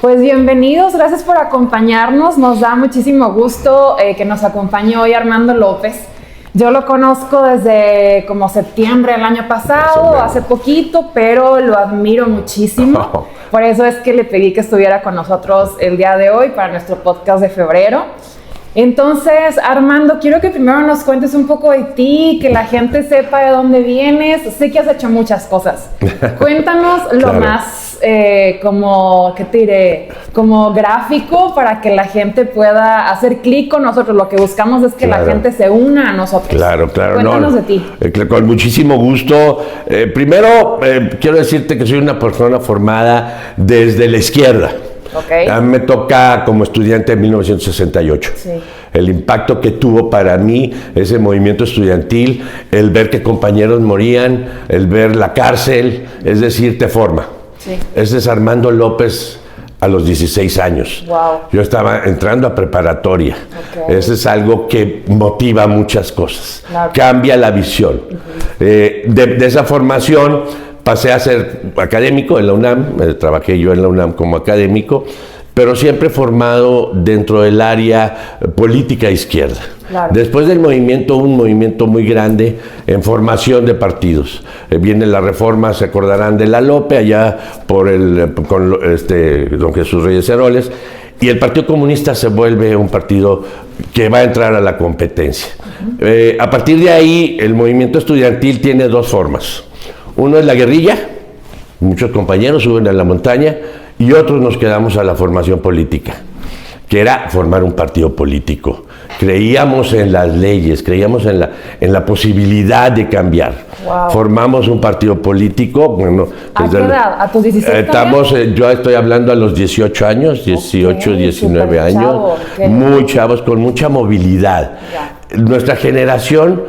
Pues bienvenidos, gracias por acompañarnos. Nos da muchísimo gusto que nos acompañe hoy Armando López. Yo lo conozco desde como septiembre del año pasado, hace poquito, pero lo admiro muchísimo. Por eso es que le pedí que estuviera con nosotros el día de hoy para nuestro podcast de febrero. Entonces, Armando, quiero que primero nos cuentes un poco de ti, que la gente sepa de dónde vienes. Sé que has hecho muchas cosas. Cuéntanos lo más, como gráfico para que la gente pueda hacer clic con nosotros. Lo que buscamos es que la gente se una a nosotros. Claro. Cuéntanos de ti. Con muchísimo gusto. Primero, quiero decirte que soy una persona formada desde la izquierda. Okay. A mí me toca como estudiante en 1968. Sí. El impacto que tuvo para mí ese movimiento estudiantil, el ver que compañeros morían, el ver la cárcel, es decir, te forma. Sí. Ese es Armando López a los 16 años. Wow. Yo estaba entrando a preparatoria. Okay. Eso es algo que motiva muchas cosas. Claro. Cambia la visión. De esa formación pasé a ser académico en la UNAM, trabajé yo en la UNAM como académico, pero siempre formado dentro del área política izquierda. Claro. Después del movimiento, un movimiento muy grande en formación de partidos. Viene la reforma, se acordarán de la Lope, allá con don Jesús Reyes Heroles, y el Partido Comunista se vuelve un partido que va a entrar a la competencia. A partir de ahí, el movimiento estudiantil tiene dos formas. Uno es la guerrilla, muchos compañeros suben a la montaña, y otros nos quedamos a la formación política, que era formar un partido político. Creíamos en las leyes, creíamos en la posibilidad de cambiar. Wow. Formamos un partido político. Bueno, ¿A qué edad? ¿A tus 16 yo estoy hablando a los 18 años, 18, 19 años, chavo. Muy chavos, con mucha movilidad. Ya. Nuestra generación,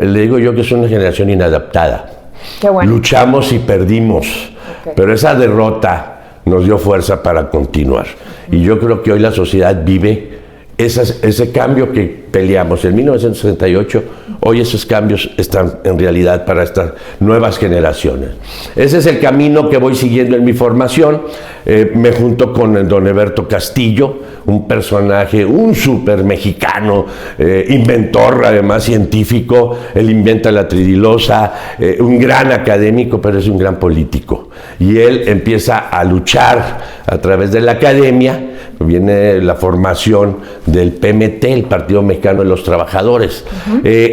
le digo yo que es una generación inadaptada. Qué bueno. Luchamos y perdimos, pero esa derrota nos dio fuerza para continuar. Y yo creo que hoy la sociedad vive ese cambio que peleamos en 1968, hoy esos cambios están en realidad para estas nuevas generaciones. Ese es el camino que voy siguiendo en mi formación. Me junto con el don Eberto Castillo, un personaje, un súper mexicano, inventor, además científico. Él inventa la tridilosa, un gran académico, pero es un gran político. Y él empieza a luchar a través de la academia. Viene la formación del PMT, el Partido Mexicano de los Trabajadores.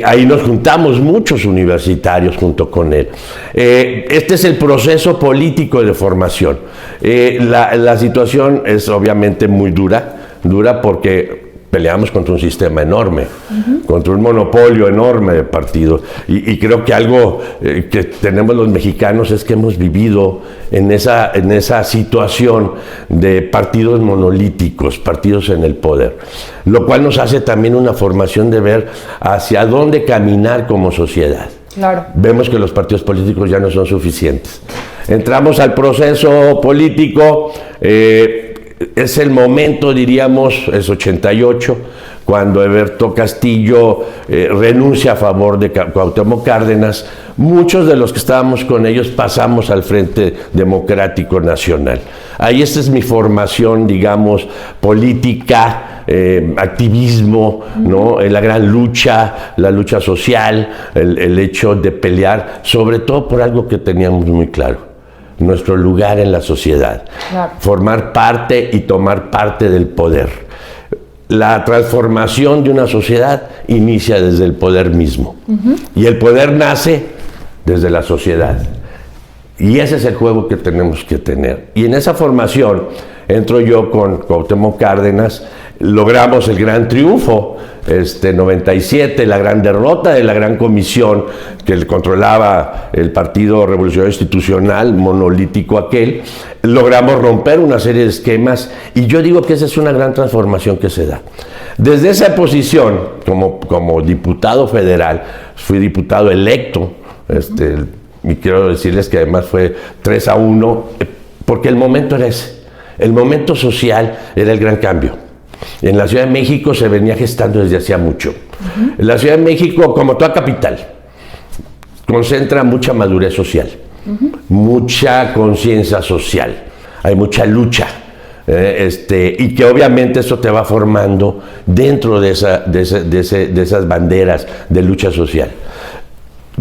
Ahí nos juntamos muchos universitarios junto con él. Este es el proceso político de formación. La situación es obviamente muy dura porque peleamos contra un sistema enorme, contra un monopolio enorme de partidos. Y creo que algo que tenemos los mexicanos es que hemos vivido en esa situación de partidos monolíticos, partidos en el poder, lo cual nos hace también una formación de ver hacia dónde caminar como sociedad. Claro. Vemos que los partidos políticos ya no son suficientes. Entramos al proceso político. Es el momento, diríamos, es 88, cuando Eberto Castillo renuncia a favor de Cuauhtémoc Cárdenas. Muchos de los que estábamos con ellos pasamos al Frente Democrático Nacional. Ahí esta es mi formación, digamos, política, activismo, ¿no? La gran lucha, la lucha social, el hecho de pelear, sobre todo por algo que teníamos muy claro: nuestro lugar en la sociedad, claro. Formar parte y tomar parte del poder. La transformación de una sociedad inicia desde el poder mismo, y el poder nace desde la sociedad, y ese es el juego que tenemos que tener. Y en esa formación entro yo con Cuauhtémoc Cárdenas, logramos el gran triunfo, 97, la gran derrota de la gran comisión que controlaba el Partido Revolucionario Institucional, monolítico aquel. Logramos romper una serie de esquemas, y yo digo que esa es una gran transformación que se da. Desde esa posición, como diputado federal, fui diputado electo, y quiero decirles que además fue 3-1, porque el momento era ese. El momento social era el gran cambio. En la Ciudad de México se venía gestando desde hacía mucho. En la Ciudad de México, como toda capital, concentra mucha madurez social, mucha conciencia social, hay mucha lucha, Y que obviamente eso te va formando dentro de esas banderas de lucha social.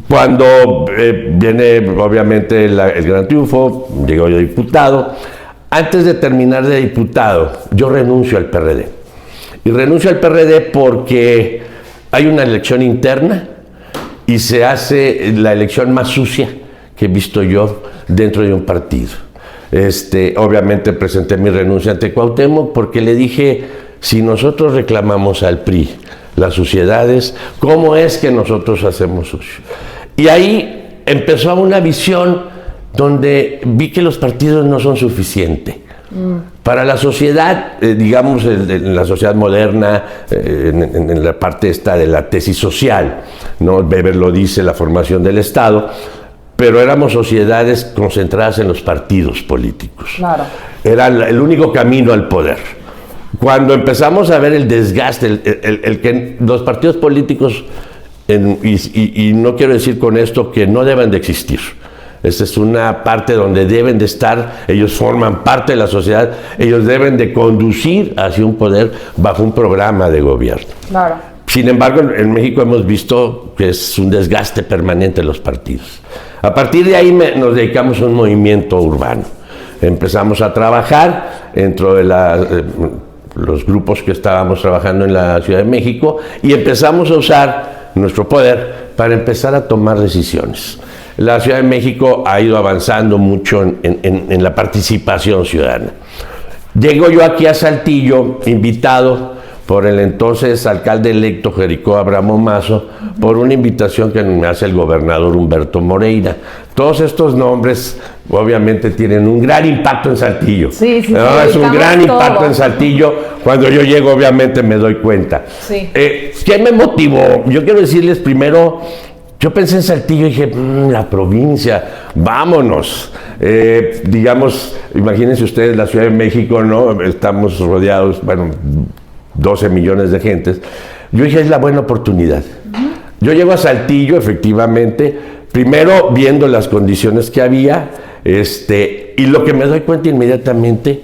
Cuando viene obviamente el gran triunfo, llego yo diputado. Antes de terminar de diputado, yo renuncio al PRD. Y renuncio al PRD porque hay una elección interna y se hace la elección más sucia que he visto yo dentro de un partido. Obviamente presenté mi renuncia ante Cuauhtémoc porque le dije, si nosotros reclamamos al PRI las suciedades, ¿cómo es que nosotros hacemos sucio? Y ahí empezó una visión donde vi que los partidos no son suficientes. Para la sociedad, digamos, en la sociedad moderna, en la parte esta de la tesis social, ¿no? Weber lo dice, la formación del Estado, pero éramos sociedades concentradas en los partidos políticos. Claro. Era el único camino al poder. Cuando empezamos a ver el desgaste, el que los partidos políticos, y no quiero decir con esto que no deben de existir, esta es una parte donde deben de estar, ellos forman parte de la sociedad, ellos deben de conducir hacia un poder bajo un programa de gobierno. Claro. Sin embargo, en México hemos visto que es un desgaste permanente de los partidos. A partir de ahí nos dedicamos a un movimiento urbano. Empezamos a trabajar dentro de los grupos que estábamos trabajando en la Ciudad de México y empezamos a usar nuestro poder para empezar a tomar decisiones. La Ciudad de México ha ido avanzando mucho en la participación ciudadana. Llego yo aquí a Saltillo, invitado por el entonces alcalde electo Jericó Abramo Mazo, por una invitación que me hace el gobernador Humberto Moreira. Todos estos nombres obviamente tienen un gran impacto en Saltillo. Sí, es un gran impacto en Saltillo. Cuando yo llego obviamente me doy cuenta. Sí. ¿Qué me motivó? Yo quiero decirles primero, yo pensé en Saltillo y dije, la provincia, vámonos. Digamos, imagínense ustedes la Ciudad de México, ¿no? Estamos rodeados, 12 millones de gentes. Yo dije, es la buena oportunidad. Yo llego a Saltillo, efectivamente, primero viendo las condiciones que había, y lo que me doy cuenta inmediatamente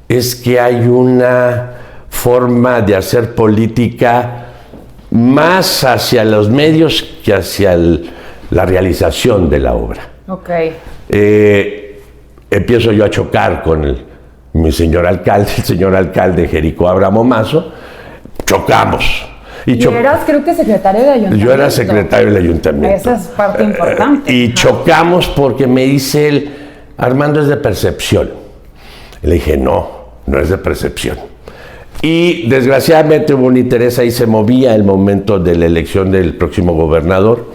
es que hay una forma de hacer política más hacia los medios que hacia la realización de la obra. Okay. Empiezo yo a chocar con mi señor alcalde, el señor alcalde Jericó Abramo Mazo, chocamos. Y eras, creo que secretario de ayuntamiento. Yo era secretario del ayuntamiento. Esa es parte importante. Y chocamos porque me dice él, Armando, es de percepción. Y le dije, no es de percepción. Y desgraciadamente hubo un interés, ahí se movía el momento de la elección del próximo gobernador,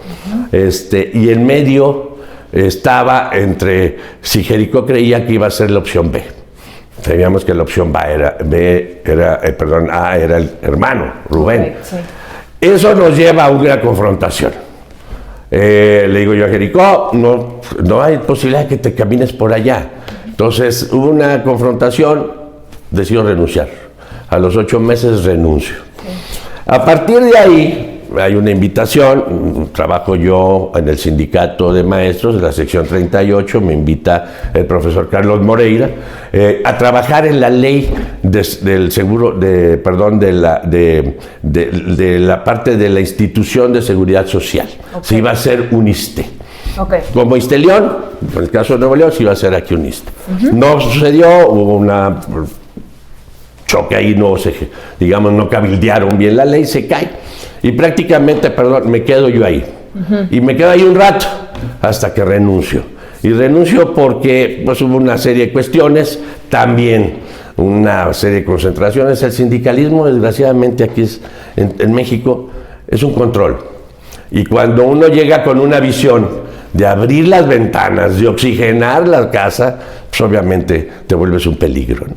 y en medio estaba entre si Jericó creía que iba a ser la opción B. Sabíamos que la opción A era el hermano, Rubén. Okay, sí. Eso nos lleva a una confrontación. Le digo yo a Jericó, no hay posibilidad de que te camines por allá. Entonces hubo una confrontación, decido renunciar. A los 8 meses renuncio. Sí. A partir de ahí hay una invitación, trabajo yo en el sindicato de maestros de la sección 38, me invita el profesor Carlos Moreira a trabajar en la ley del seguro, de la parte de la institución de seguridad social. Okay. Se iba a hacer un ISSSTE. Okay. Como ISSSTE León, en el caso de Nuevo León, se iba a hacer aquí un ISSSTE. No sucedió, hubo una choque ahí, no cabildearon bien la ley, se cae. Y prácticamente, me quedo yo ahí. Y me quedo ahí un rato hasta que renuncio. Y renuncio porque hubo una serie de cuestiones, también una serie de concentraciones. El sindicalismo, desgraciadamente, aquí en México, es un control. Y cuando uno llega con una visión de abrir las ventanas, de oxigenar la casa, pues obviamente te vuelves un peligro, ¿no?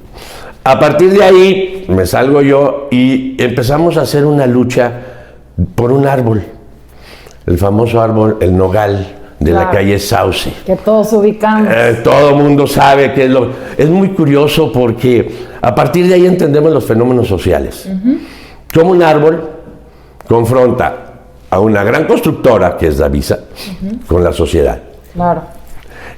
A partir de ahí me salgo yo y empezamos a hacer una lucha por un árbol, el famoso árbol, el nogal de la calle Sauce. Que todos ubicamos. Todo el mundo sabe que es muy curioso porque a partir de ahí entendemos los fenómenos sociales. Como un árbol confronta a una gran constructora, que es Davisa, con la sociedad. Claro.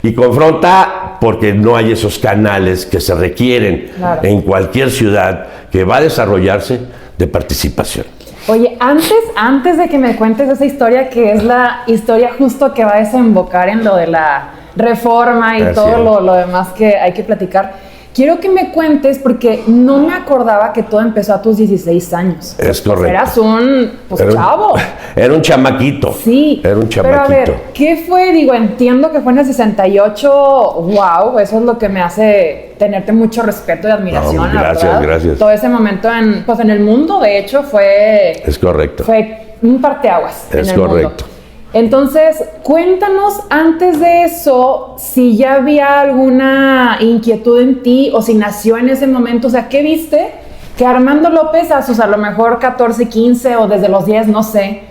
Y confronta porque no hay esos canales que se requieren en cualquier ciudad que va a desarrollarse de participación. Oye, antes de que me cuentes esa historia, que es la historia justo que va a desembocar en lo de la reforma y todo lo demás que hay que platicar, quiero que me cuentes, porque no me acordaba que todo empezó a tus 16 años. Es correcto. Eras un chavo. Era un chamaquito. Sí. Era un chamaquito. Pero a ver, ¿qué fue? Digo, entiendo que fue en el 68. Wow, eso es lo que me hace tenerte mucho respeto y admiración. No, gracias, gracias. Todo ese momento en el mundo, de hecho, fue... Es correcto. Fue un parteaguas en el correcto. mundo. Entonces, cuéntanos antes de eso si ya había alguna inquietud en ti o si nació en ese momento. O sea, ¿qué viste? Que Armando López a sus a lo mejor 14, 15 o desde los 10, no sé,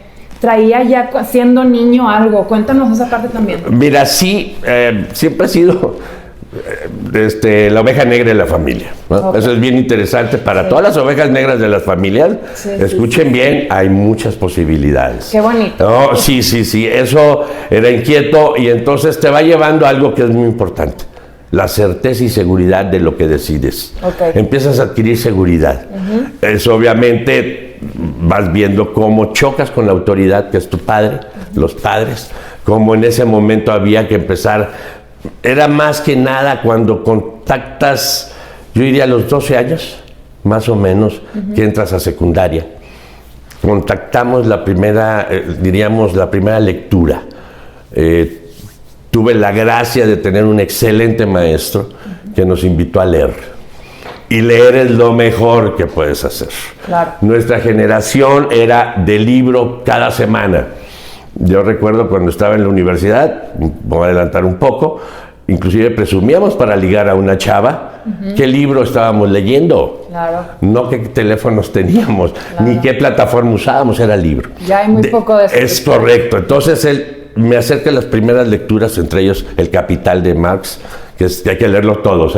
traía ya siendo niño algo. Cuéntanos esa parte también. Mira, sí, siempre ha sido la oveja negra de la familia, ¿no? Okay. Eso es bien interesante para todas las ovejas negras de las familias. Escuchen bien, hay muchas posibilidades. Qué bonito. ¿No? Sí, eso era inquieto y entonces te va llevando a algo que es muy importante. La certeza y seguridad de lo que decides. Okay. Empiezas a adquirir seguridad. Eso obviamente vas viendo cómo chocas con la autoridad que es tu padre, los padres, cómo en ese momento había que empezar. Era más que nada cuando contactas, yo diría a los 12 años, más o menos, que entras a secundaria. Contactamos la primera, la primera lectura. Tuve la gracia de tener un excelente maestro que nos invitó a leer. Y leer es lo mejor que puedes hacer. Claro. Nuestra generación era de libro cada semana. Yo recuerdo cuando estaba en la universidad, voy a adelantar un poco, inclusive presumíamos para ligar a una chava qué libro estábamos leyendo. Claro. No qué teléfonos teníamos, ni qué plataforma usábamos, era libro. Ya hay muy poco de eso. Es correcto. Entonces él me acerca a las primeras lecturas, entre ellos El Capital de Marx, que hay que leerlo todos,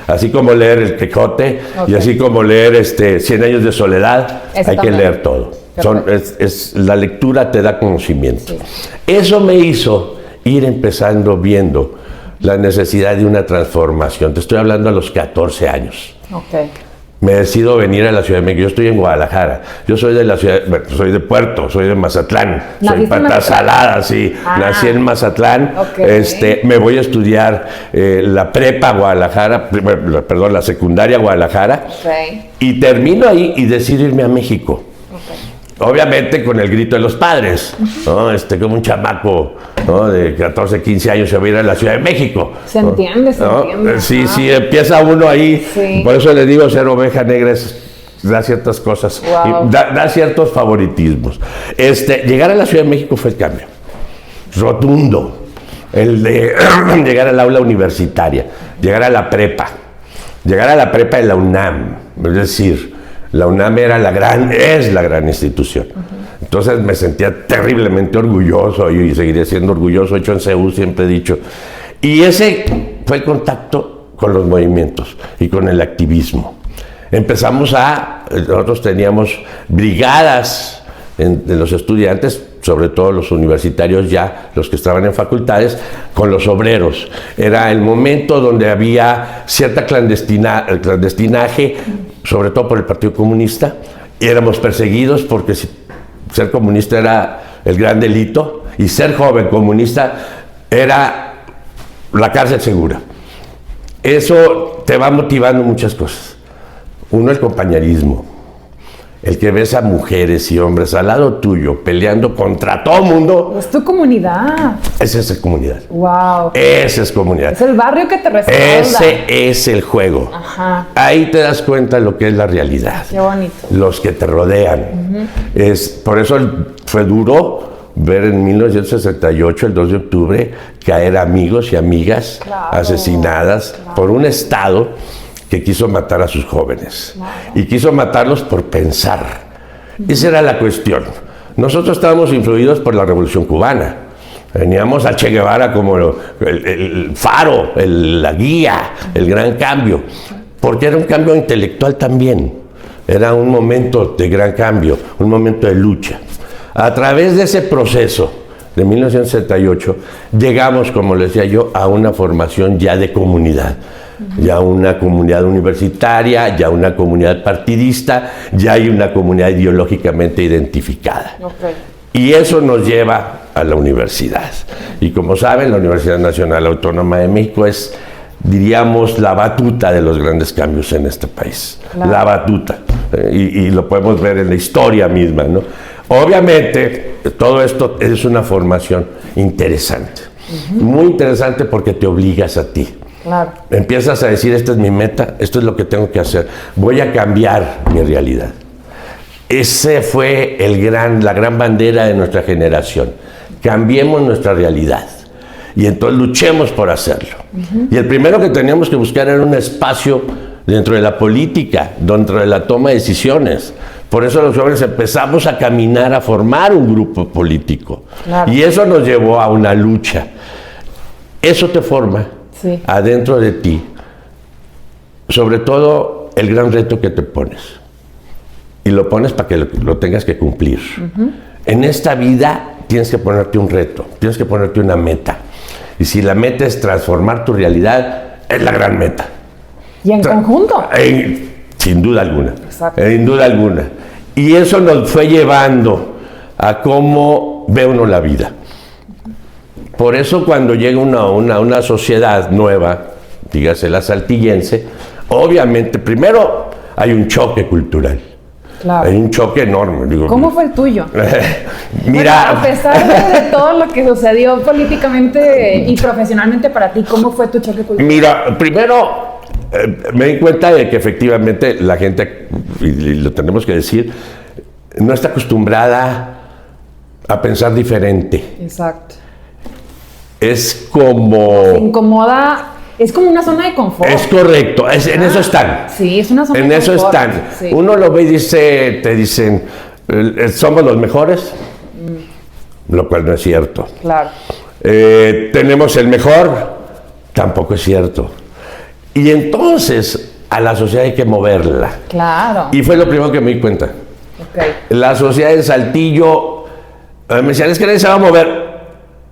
así como leer El Quijote, y así como leer 100 años de soledad, hay que leer todo. La lectura te da conocimiento. Sí. Eso me hizo ir empezando viendo la necesidad de una transformación. Te estoy hablando a los 14 años. Okay. Me decido venir a la Ciudad de México. Yo estoy en Guadalajara. Yo soy de la ciudad, soy de Puerto, soy de Mazatlán. Soy pata salada, sí. Nací en Mazatlán. Okay. Me voy a estudiar la prepa Guadalajara, perdón, la secundaria Guadalajara. Okay. Y termino ahí y decido irme a México. Obviamente con el grito de los padres, ¿no? Como un chamaco, ¿no? De 14, 15 años se va a ir a la Ciudad de México. Se entiende, ¿no? se entiende. Sí, empieza uno ahí. Sí. Por eso le digo, ser oveja negra da ciertas cosas, wow. da ciertos favoritismos. Llegar a la Ciudad de México fue el cambio rotundo. El de llegar al aula universitaria, llegar a la prepa de la UNAM, es decir, la UNAM es la gran institución. Entonces me sentía terriblemente orgulloso y seguiré siendo orgulloso, hecho en CEU, siempre he dicho. Y ese fue el contacto con los movimientos y con el activismo. Nosotros teníamos brigadas de los estudiantes, sobre todo los universitarios ya, los que estaban en facultades, con los obreros. Era el momento donde había cierta clandestinaje, sobre todo por el Partido Comunista, y éramos perseguidos porque ser comunista era el gran delito, y ser joven comunista era la cárcel segura. Eso te va motivando muchas cosas. Uno, el compañerismo. El que ves a mujeres y hombres al lado tuyo peleando contra todo mundo. Es tu comunidad. Esa es comunidad. Wow. Esa es comunidad. Es el barrio que te respalda. Ese es el juego. Ajá. Ahí te das cuenta de lo que es la realidad. Qué bonito. Los que te rodean. Por eso fue duro ver en 1968, el 2 de octubre, caer amigos y amigas asesinadas por un Estado que quiso matar a sus jóvenes. Y quiso matarlos por pensar. Esa era la cuestión. Nosotros estábamos influidos por la Revolución Cubana. Veníamos a Che Guevara como el faro, la guía, el gran cambio. Porque era un cambio intelectual también. Era un momento de gran cambio, un momento de lucha. A través de ese proceso de 1968, llegamos, como les decía yo, a una formación ya de comunidad. Ya una comunidad universitaria, ya una comunidad partidista, ya hay una comunidad ideológicamente identificada. Okay. Y eso nos lleva a la universidad. Y como saben, la Universidad Nacional Autónoma de México es, diríamos, la batuta de los grandes cambios en este país. Claro. La batuta. Y lo podemos ver en la historia misma, ¿no? Obviamente, todo esto es una formación interesante. Muy interesante porque te obligas a ti. Claro. Empiezas a decir, esta es mi meta, esto es lo que tengo que hacer, voy a cambiar mi realidad. Ese fue la gran bandera de nuestra generación. Cambiemos nuestra realidad. Y entonces luchemos por hacerlo. Y el primero que teníamos que buscar era un espacio dentro de la política, dentro de la toma de decisiones. Por eso los jóvenes empezamos a caminar, a formar un grupo político. Claro. Y eso nos llevó a una lucha. Eso te forma. Sí. Adentro de ti, sobre todo el gran reto que te pones, y lo pones para que lo tengas que cumplir. En esta vida tienes que ponerte un reto, tienes que ponerte una meta, y si la meta es transformar tu realidad, es la gran meta. ¿Y en conjunto? Sin duda alguna. Exacto. Sin duda alguna. Y eso nos fue llevando a cómo ve uno la vida. Por eso cuando llega una sociedad nueva, dígase la saltillense, obviamente primero hay un choque cultural. Claro. Hay un choque enorme. Digo, ¿cómo fue el tuyo? Mira, bueno, a pesar de todo lo que sucedió políticamente y profesionalmente para ti, ¿cómo fue tu choque cultural? Mira, primero me di cuenta de que efectivamente la gente, y lo tenemos que decir, no está acostumbrada a pensar diferente. Exacto. Es como... Se incomoda, es como una zona de confort. Es correcto, en eso están. Sí, es una zona de confort. En eso están. Sí. Uno lo ve y te dicen, somos los mejores, lo cual no es cierto. Claro. Tenemos el mejor, tampoco es cierto. Y entonces, a la sociedad hay que moverla. Claro. Y fue lo primero que me di cuenta. Okay. La sociedad en Saltillo, me decían, es que nadie se va a mover.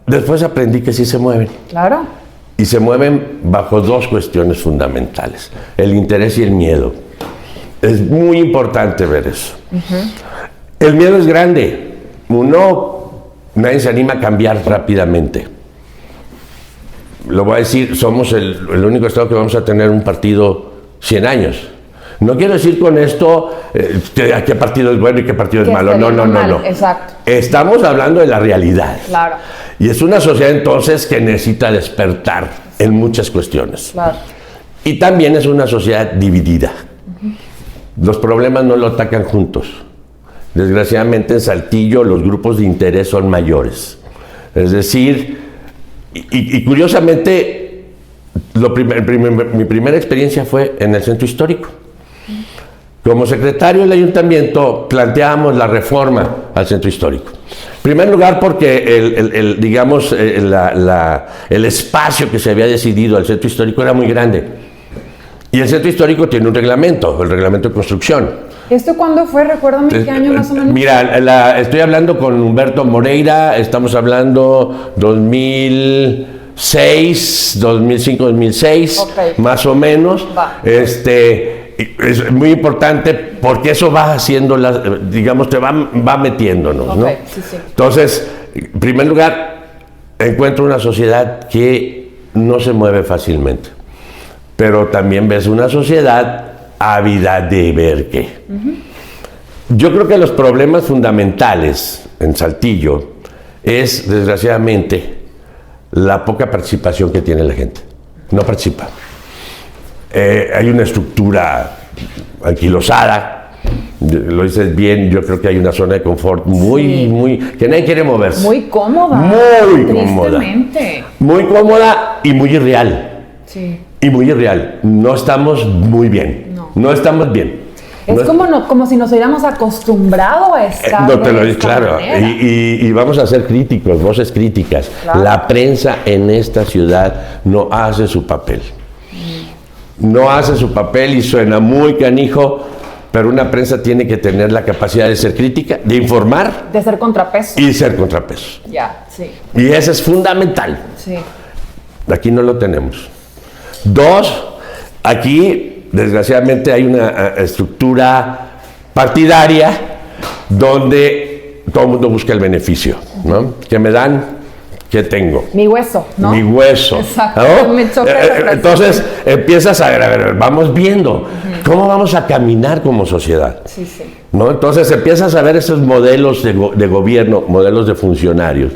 Después aprendí que sí se mueven. Claro. Y se mueven bajo dos cuestiones fundamentales, el interés y el miedo. Es muy importante ver eso. El miedo es grande. Nadie se anima a cambiar rápidamente. Lo voy a decir, somos el único estado que vamos a tener un partido 100 años. No quiero decir con esto qué partido es bueno y qué partido es malo. No. Exacto. Estamos hablando de la realidad. Claro. Y es una sociedad entonces que necesita despertar en muchas cuestiones. Claro. Y también es una sociedad dividida. Los problemas no lo atacan juntos. Desgraciadamente en Saltillo los grupos de interés son mayores. Es decir, y curiosamente, mi primera experiencia fue en el centro histórico. Como secretario del ayuntamiento planteábamos la reforma al centro histórico. En primer lugar porque el espacio que se había decidido al centro histórico era muy grande. Y el centro histórico tiene un reglamento, el reglamento de construcción. ¿Esto cuándo fue? Recuérdame qué año más o menos. Mira, estoy hablando con Humberto Moreira, estamos hablando 2006, 2005, 2006, okay, más o menos. Va. Es muy importante porque eso va haciendo, digamos, te va metiéndonos, okay, ¿no? Sí. Entonces, en primer lugar, encuentro una sociedad que no se mueve fácilmente, pero también ves una sociedad ávida de ver qué. Yo creo que los problemas fundamentales en Saltillo es, desgraciadamente, la poca participación que tiene la gente. No participa. Hay una estructura anquilosada, lo dices bien, yo creo que hay una zona de confort muy, que nadie quiere moverse. Muy cómoda. Muy cómoda. Muy cómoda y muy irreal. Sí. Y muy irreal. No estamos muy bien. No estamos bien. Es como si nos hubiéramos acostumbrado a estar. No te lo digo, claro. Y vamos a ser críticos, voces críticas. Claro. La prensa en esta ciudad no hace su papel. No hace su papel y suena muy canijo, pero una prensa tiene que tener la capacidad de ser crítica, de informar De ser contrapeso. y ser contrapeso. Ya, sí. Y eso es fundamental. Sí. Aquí no lo tenemos. Dos, aquí desgraciadamente hay una estructura partidaria donde todo el mundo busca el beneficio, ¿no? ¿Qué me dan? ¿Qué tengo? Mi hueso, ¿no? Mi hueso. Exacto. ¿No? Me choca esa frase. Entonces empiezas a ver, vamos viendo cómo vamos a caminar como sociedad. Sí, sí. ¿No? Entonces empiezas a ver esos modelos de gobierno, modelos de funcionarios,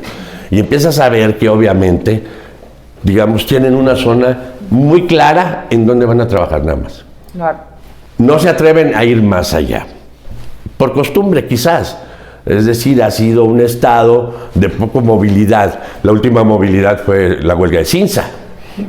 y empiezas a ver que obviamente, digamos, tienen una zona muy clara en donde van a trabajar nada más. Claro. No se atreven a ir más allá, por costumbre quizás. Es decir, ha sido un estado de poco movilidad. La última movilidad fue la huelga de Cinza,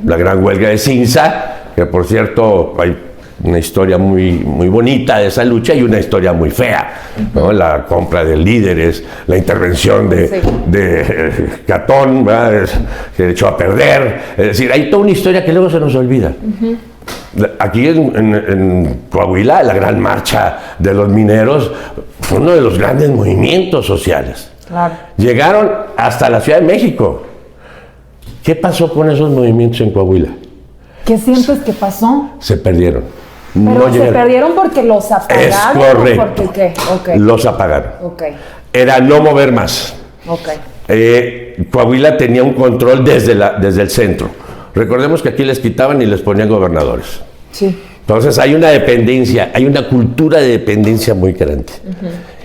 la gran huelga de Cinza, que por cierto hay una historia muy bonita de esa lucha y una historia muy fea, ¿no? La compra de líderes, la intervención de Catón, ¿verdad? Que echó a perder. Es decir, hay toda una historia que luego se nos olvida. Aquí en Coahuila, la gran marcha de los mineros fue uno de los grandes movimientos sociales. Claro. Llegaron hasta la Ciudad de México. ¿Qué pasó con esos movimientos en Coahuila? ¿Qué sientes que pasó? Se perdieron. Pero No se llegaron. perdieron porque los apagaron. Es ¿O correcto. porque qué? Ok. Los apagaron. Ok. Era no mover más. Ok. Coahuila tenía un control desde el centro. Recordemos que aquí les quitaban y les ponían gobernadores. Sí. Entonces hay una dependencia, hay una cultura de dependencia muy grande.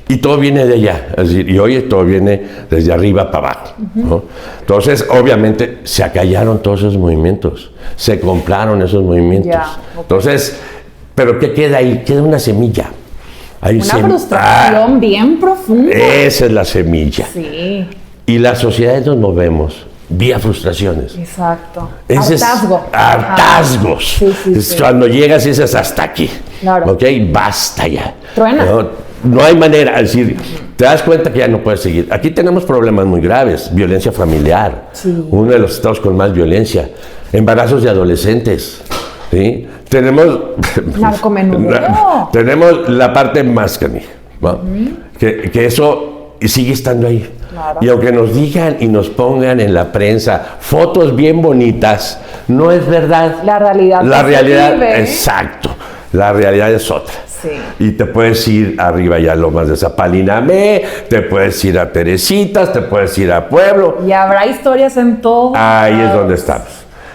Y todo viene de allá, es decir, y hoy todo viene desde arriba para abajo, ¿no? Entonces, obviamente, se acallaron todos esos movimientos, se compraron esos movimientos. Ya, ok. Entonces, ¿pero qué queda ahí? Queda una semilla. Hay Una frustración bien profunda. Esa es la semilla. Sí, Y las sociedades nos movemos vía frustraciones. exacto. Ese es Hartazgo. hartazgos. Sí, sí, Es sí. cuando llegas y dices hasta aquí. Claro. ¿Ok? Basta ya. Truena. No hay manera. Es decir, te das cuenta que ya no puedes seguir. Aquí tenemos problemas muy graves. Violencia familiar. Sí. Uno de los estados con más violencia. Embarazos de adolescentes. ¿Sí? Tenemos... Narcomenudeo. tenemos la parte más canija, ¿no? Que eso sigue estando ahí. Claro. Y aunque nos digan y nos pongan en la prensa fotos bien bonitas, no es verdad. La realidad. La que se realidad, vive. exacto. La realidad es otra. Sí. Y te puedes ir arriba ya a Lomas de Zapalinamé, te puedes ir a Teresitas, te puedes ir a Pueblo. Y habrá historias en todo. Ahí es donde estamos.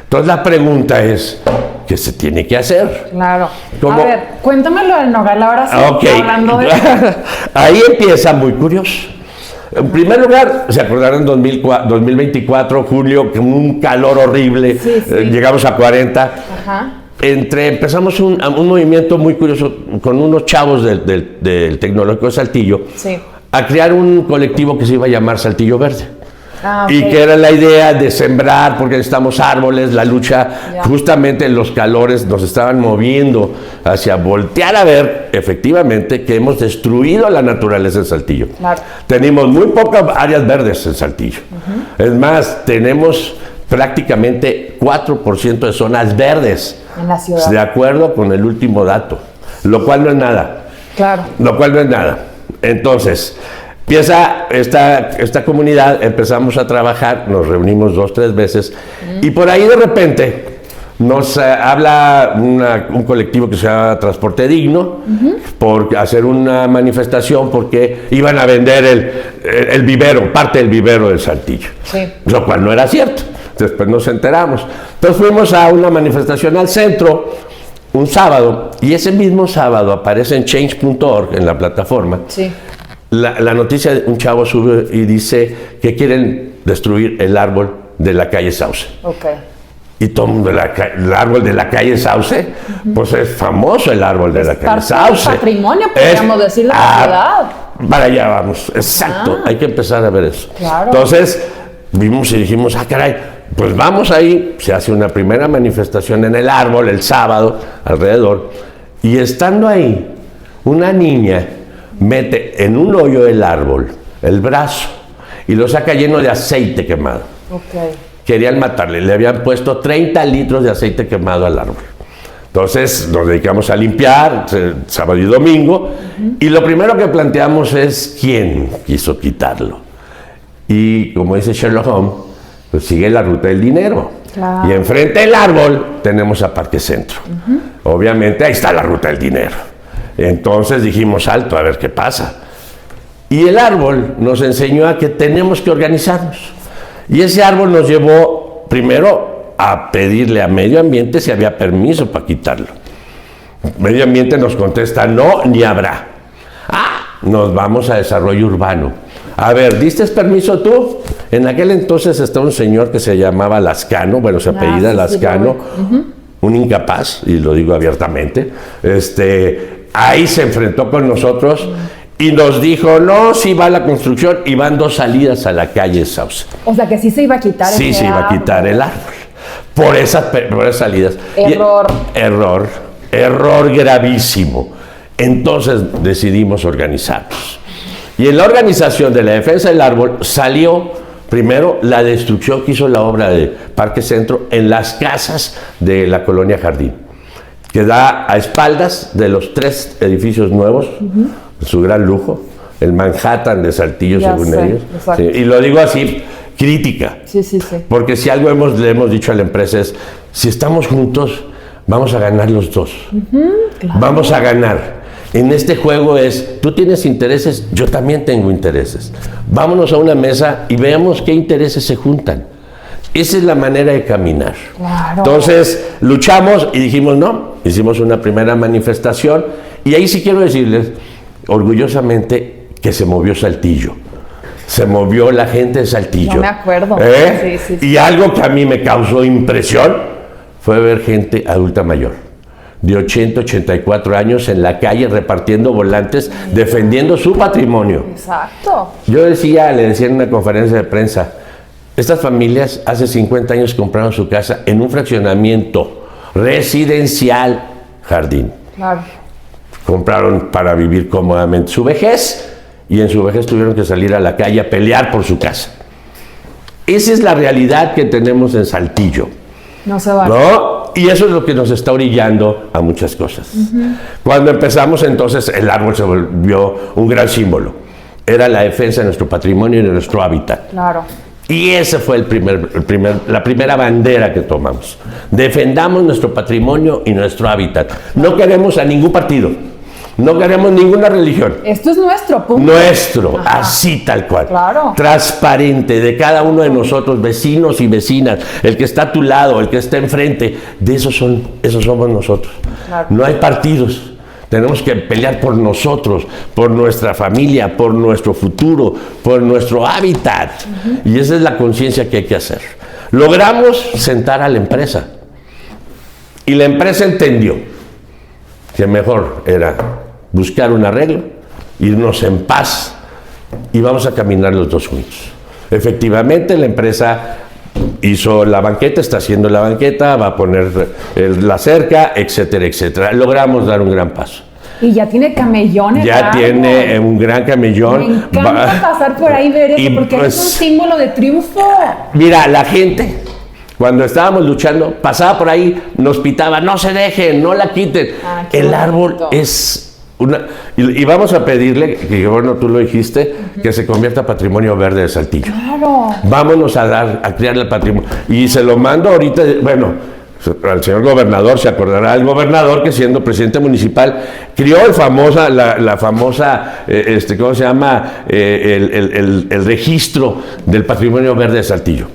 Entonces la pregunta es, ¿qué se tiene que hacer? Claro. ¿Cómo? A ver, cuéntame lo del Nogal ahora sí. Ok. Hablando de... Ahí empieza muy curioso. En primer lugar, se acordaron 2024, julio, con un calor horrible, Sí, sí. Llegamos a 40. Ajá. Empezamos un movimiento muy curioso con unos chavos del Tecnológico de Saltillo, Sí. a crear un colectivo que se iba a llamar Saltillo Verde. Ah, ok. Y que era la idea de sembrar, porque necesitamos árboles, la lucha, Ya. justamente los calores nos estaban moviendo hacia voltear a ver, efectivamente, que hemos destruido la naturaleza en Saltillo. Claro. Tenemos muy pocas áreas verdes en Saltillo. Es más, tenemos prácticamente 4% de zonas verdes, En la ciudad. de acuerdo con el último dato, lo cual no es nada. Claro. Lo cual no es nada. Entonces, empieza esta comunidad, empezamos a trabajar, nos reunimos 2 o 3 veces, y por ahí de repente nos habla un colectivo que se llama Transporte Digno, por hacer una manifestación porque iban a vender el vivero, parte del vivero del Saltillo. Sí. Lo cual no era cierto. Después nos enteramos. Entonces fuimos a una manifestación al centro un sábado, y ese mismo sábado aparece en change.org, en la plataforma, Sí. la noticia de un chavo sube y dice que quieren destruir el árbol de la calle Sauce. Ok. Y todo el mundo, el árbol de la calle Sauce, pues es famoso el árbol de la calle Parte Sauce. del patrimonio, podríamos decir, de la ciudad. Para allá vamos, exacto, hay que empezar a ver eso. Claro. Entonces, vimos y dijimos, caray, pues vamos ahí, se hace una primera manifestación en el árbol el sábado, alrededor, y estando ahí, una niña mete en un hoyo del árbol el brazo y lo saca lleno de aceite quemado. Ok. Querían matarle, le habían puesto 30 litros de aceite quemado al árbol. Entonces nos dedicamos a limpiar sábado y domingo, y lo primero que planteamos es quién quiso quitarlo. Y como dice Sherlock Holmes, pues sigue la ruta del dinero. Claro. Y enfrente del árbol tenemos a Parque Centro. Obviamente ahí está la ruta del dinero. Entonces dijimos, alto, a ver qué pasa. Y el árbol nos enseñó a que tenemos que organizarnos. Y ese árbol nos llevó primero a pedirle a Medio Ambiente si había permiso para quitarlo. Medio Ambiente nos contesta, no, ni habrá. Nos vamos a Desarrollo Urbano. A ver, ¿diste permiso tú? En aquel entonces estaba un señor que se llamaba Lascano, bueno, se apellida Lascano, un incapaz, y lo digo abiertamente. Ahí se enfrentó con nosotros y nos dijo, no, sí va la construcción, y van 2 salidas a la calle Sauce. O sea que sí se iba a quitar ese árbol. Sí, se iba a quitar el árbol. Por esas salidas. Error gravísimo. Entonces decidimos organizarnos. Y en la organización de la defensa del árbol salió primero la destrucción que hizo la obra de Parque Centro en las casas de la colonia Jardín, que da a espaldas de los 3 edificios nuevos, su gran lujo, el Manhattan de Saltillo, Ya según sé, ellos. exacto. Sí, y lo digo así, crítica. Sí. Porque si algo le hemos dicho a la empresa es, si estamos juntos, vamos a ganar los dos. Claro. Vamos a ganar. En este juego es, tú tienes intereses, yo también tengo intereses. Vámonos a una mesa y veamos qué intereses se juntan. Esa es la manera de caminar. Claro. Entonces, luchamos y dijimos no. Hicimos una primera manifestación y ahí sí quiero decirles, orgullosamente, que se movió Saltillo. Se movió la gente de Saltillo. No me acuerdo. Sí. Y algo que a mí me causó impresión fue ver gente adulta mayor, de 80, 84 años en la calle repartiendo volantes, defendiendo su patrimonio. Exacto. Yo le decía en una conferencia de prensa, estas familias hace 50 años compraron su casa en un fraccionamiento residencial Jardín. Claro. Compraron para vivir cómodamente su vejez, y en su vejez tuvieron que salir a la calle a pelear por su casa. Esa es la realidad que tenemos en Saltillo. No se va. ¿No? Y eso es lo que nos está orillando a muchas cosas. Cuando empezamos, entonces, el árbol se volvió un gran símbolo. Era la defensa de nuestro patrimonio y de nuestro hábitat. Claro. Y esa fue la primera bandera que tomamos. Defendamos nuestro patrimonio y nuestro hábitat. No queremos a ningún partido. No queremos ninguna religión. Esto es nuestro punto. Nuestro, así tal cual. Claro. Transparente, de cada uno de nosotros, vecinos y vecinas, el que está a tu lado, el que está enfrente, esos somos nosotros. Claro. No hay partidos. Tenemos que pelear por nosotros, por nuestra familia, por nuestro futuro, por nuestro hábitat. Y esa es la conciencia que hay que hacer. Logramos sentar a la empresa. Y la empresa entendió que mejor era buscar un arreglo, irnos en paz y vamos a caminar los dos juntos. Efectivamente, la empresa hizo la banqueta, está haciendo la banqueta, va a poner la cerca, etcétera, etcétera. Logramos dar un gran paso. Y ya tiene camellones. Ya tiene un gran camellón. Me encanta pasar por ahí y ver eso, porque pues, es un símbolo de triunfo. Mira, la gente, cuando estábamos luchando, pasaba por ahí, nos pitaba, no se dejen, no la quiten. El árbol es una... Y vamos a pedirle, que bueno, tú lo dijiste, que se convierta patrimonio verde de Saltillo. Claro. Vámonos a crear el patrimonio. Y se lo mando ahorita, bueno, al señor gobernador, se acordará del gobernador que siendo presidente municipal crió la famosa, ¿cómo se llama? El registro del patrimonio verde de Saltillo.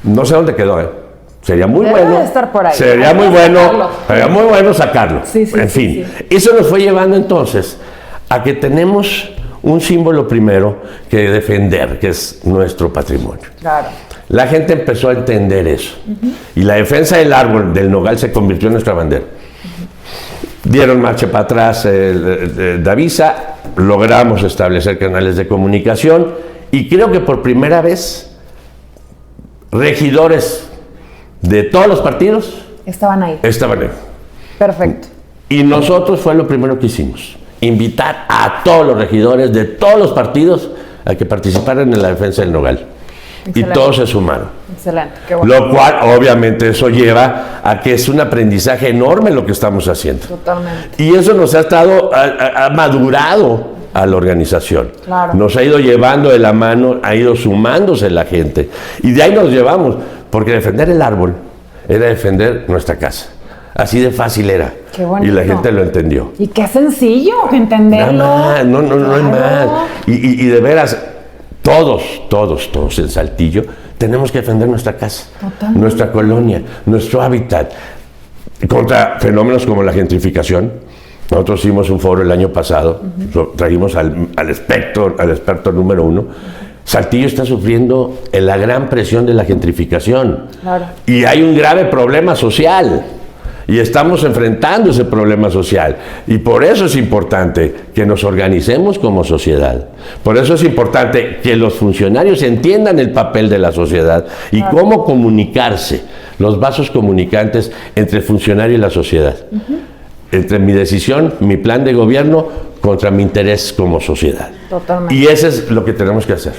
No sé dónde quedó, Sería muy Debe bueno. de estar por ahí. Sería muy bueno sacarlo. Sí, en fin, eso nos fue llevando entonces a que tenemos un símbolo primero que defender, que es nuestro patrimonio. Claro. La gente empezó a entender eso. Y la defensa del árbol, del nogal, se convirtió en nuestra bandera. Dieron marcha para atrás Davisa, logramos establecer canales de comunicación y creo que por primera vez regidores de todos los partidos estaban ahí. Perfecto. Y nosotros fue lo primero que hicimos, invitar a todos los regidores de todos los partidos a que participaran en la defensa del nogal. y todos se sumaron. Excelente, qué bueno. Lo cual, obviamente, eso lleva a que es un aprendizaje enorme lo que estamos haciendo. Totalmente. Y eso nos ha estado, ha madurado a la organización. Claro. Nos ha ido llevando de la mano, ha ido sumándose la gente. Y de ahí nos llevamos, porque defender el árbol era defender nuestra casa. Así de fácil era. Qué bonito. Y la gente lo entendió. Y qué sencillo entenderlo. Nada más, no hay más. Claro. Y de veras, todos en Saltillo tenemos que defender nuestra casa, Totalmente. nuestra colonia, nuestro hábitat, contra fenómenos como la gentrificación. Nosotros hicimos un foro el año pasado, trajimos al experto número 1. Saltillo está sufriendo la gran presión de la gentrificación. Claro. Y hay un grave problema social. Y estamos enfrentando ese problema social. Y por eso es importante que nos organicemos como sociedad. Por eso es importante que los funcionarios entiendan el papel de la sociedad y cómo comunicarse, los vasos comunicantes entre el funcionario y la sociedad. Entre mi decisión, mi plan de gobierno, contra mi interés como sociedad. Totalmente. Y eso es lo que tenemos que hacer.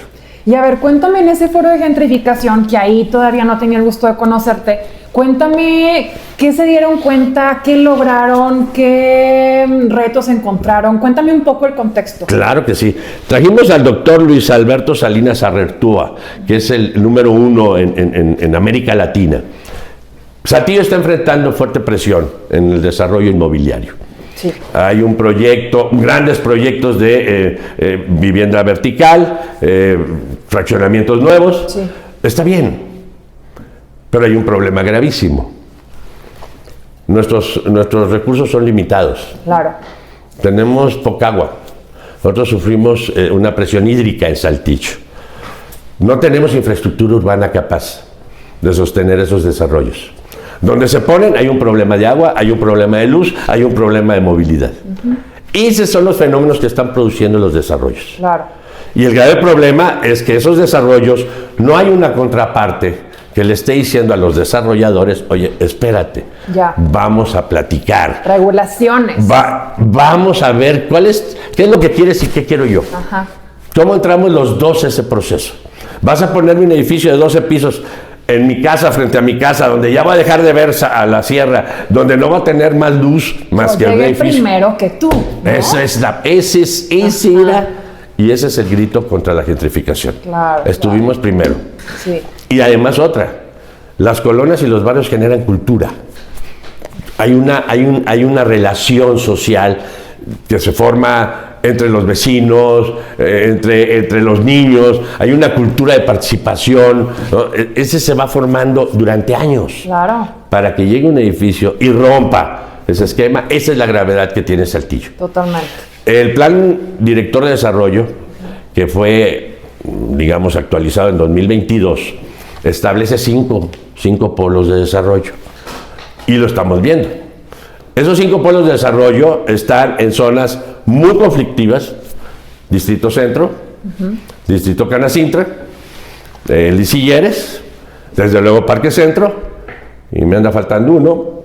Y a ver, cuéntame en ese foro de gentrificación, que ahí todavía no tenía el gusto de conocerte, cuéntame qué se dieron cuenta, qué lograron, qué retos encontraron. Cuéntame un poco el contexto. Claro que sí. Trajimos al doctor Luis Alberto Salinas Arrertúa, que es el número 1 en América Latina. Saltillo está enfrentando fuerte presión en el desarrollo inmobiliario. Sí. Hay un proyecto, grandes proyectos de vivienda vertical, fraccionamientos nuevos. Sí. Está bien, pero hay un problema gravísimo. Nuestros recursos son limitados. Claro. Tenemos poca agua. Nosotros sufrimos una presión hídrica en Saltillo. No tenemos infraestructura urbana capaz de sostener esos desarrollos. Donde se ponen hay un problema de agua, hay un problema de luz, hay un problema de movilidad. Y esos son los fenómenos que están produciendo los desarrollos. Claro. Y el grave problema es que esos desarrollos no hay una contraparte que le esté diciendo a los desarrolladores, oye, espérate, Ya. vamos a platicar. Regulaciones. Vamos a ver qué es lo que quieres y qué quiero yo. Ajá. ¿Cómo entramos los dos a ese proceso? Vas a ponerme un edificio de 12 pisos en mi casa, frente a mi casa, donde ya va a dejar de ver a la sierra, donde no va a tener más luz más que el Llegué edificio. primero que tú, ¿no? Y ese es el grito contra la gentrificación. Claro, Estuvimos primero. Sí. Y además otra, las colonias y los barrios generan cultura. Hay una relación social que se forma entre los vecinos, entre los niños, hay una cultura de participación, ¿no? Ese se va formando durante años. Claro. Para que llegue un edificio y rompa ese esquema. Esa es la gravedad que tiene Saltillo. Totalmente. El Plan Director de Desarrollo, que fue, digamos, actualizado en 2022, establece cinco polos de desarrollo. Y lo estamos viendo. Esos 5 polos de desarrollo están en zonas muy conflictivas: Distrito Centro, Distrito Canacintra, Lisilleres, desde luego Parque Centro, y me anda faltando uno,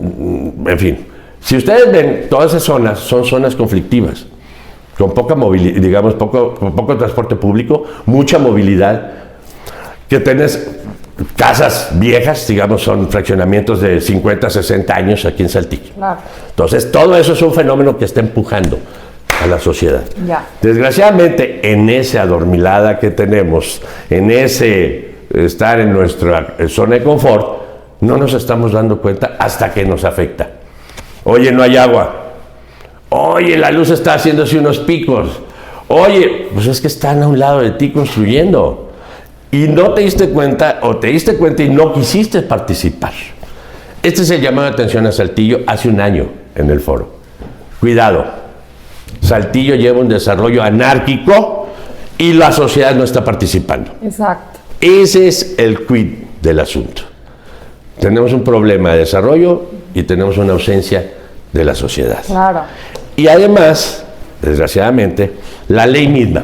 en fin. Si ustedes ven, todas esas zonas son zonas conflictivas, con poca movilidad, digamos, poco transporte público, mucha movilidad, que tenés casas viejas, digamos, son fraccionamientos de 50, 60 años aquí en Saltillo. Claro. Entonces, todo eso es un fenómeno que está empujando a la sociedad. Ya. Desgraciadamente, en esa adormilada que tenemos, en ese estar en nuestra zona de confort, no nos estamos dando cuenta hasta que nos afecta. Oye, no hay agua. Oye, la luz está haciéndose unos picos. Oye, pues es que están a un lado de ti construyendo. Y no te diste cuenta, o te diste cuenta y no quisiste participar. Este es el llamado de atención a Saltillo hace un año en el foro. Cuidado, Saltillo lleva un desarrollo anárquico y la sociedad no está participando. Exacto. Ese es el quid del asunto. Tenemos un problema de desarrollo y tenemos una ausencia de la sociedad. Claro. Y además, desgraciadamente, la ley misma,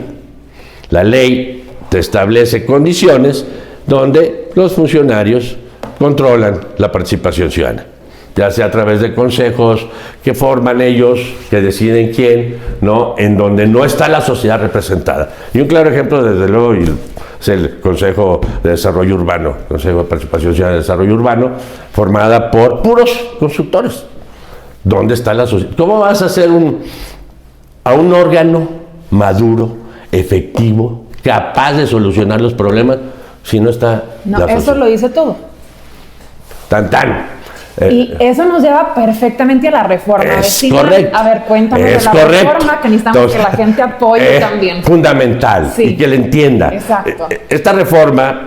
la ley te establece condiciones donde los funcionarios controlan la participación ciudadana, ya sea a través de consejos que forman ellos, que deciden quién, ¿no? En donde no está la sociedad representada. Y un claro ejemplo, desde luego, y es el Consejo de Desarrollo Urbano, Consejo de Participación Ciudadana de Desarrollo Urbano, formada por puros constructores. ¿Dónde está la sociedad? ¿Cómo vas a hacer a un órgano maduro, efectivo, capaz de solucionar los problemas si no está No, la eso sociedad? lo dice todo. Tan, tan. Y eso nos lleva perfectamente a la reforma. Es Vecina. correcto. A ver, cuéntanos Es de la correcto. reforma, que necesitamos Entonces, que la gente apoye también. Fundamental, Sí. y que le entienda. Exacto. Esta reforma,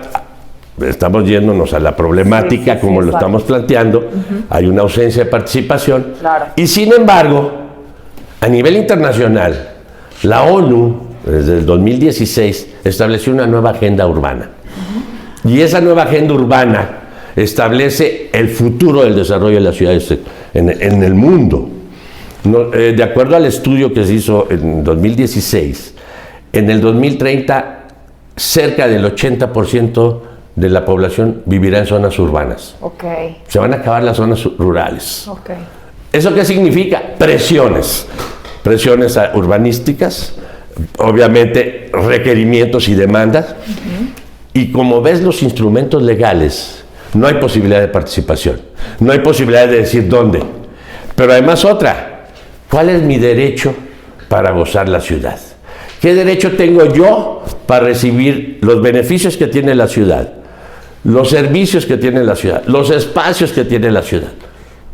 estamos yéndonos a la problemática Sí, como lo exacto. estamos planteando, hay una ausencia de participación, Claro. y sin embargo, a nivel internacional, la ONU, desde el 2016, estableció una nueva agenda urbana. Y esa nueva agenda urbana establece el futuro del desarrollo de las ciudades en el mundo. De acuerdo al estudio que se hizo en 2016, en el 2030 cerca del 80% de la población vivirá en zonas urbanas. Ok, Se van a acabar las zonas rurales. ok. ¿Eso qué significa? Presiones. Presiones urbanísticas, obviamente requerimientos y demandas. Y como ves los instrumentos legales, no hay posibilidad de participación. No hay posibilidad de decir dónde. Pero además otra, ¿cuál es mi derecho para gozar la ciudad? ¿Qué derecho tengo yo para recibir los beneficios que tiene la ciudad? Los servicios que tiene la ciudad, los espacios que tiene la ciudad.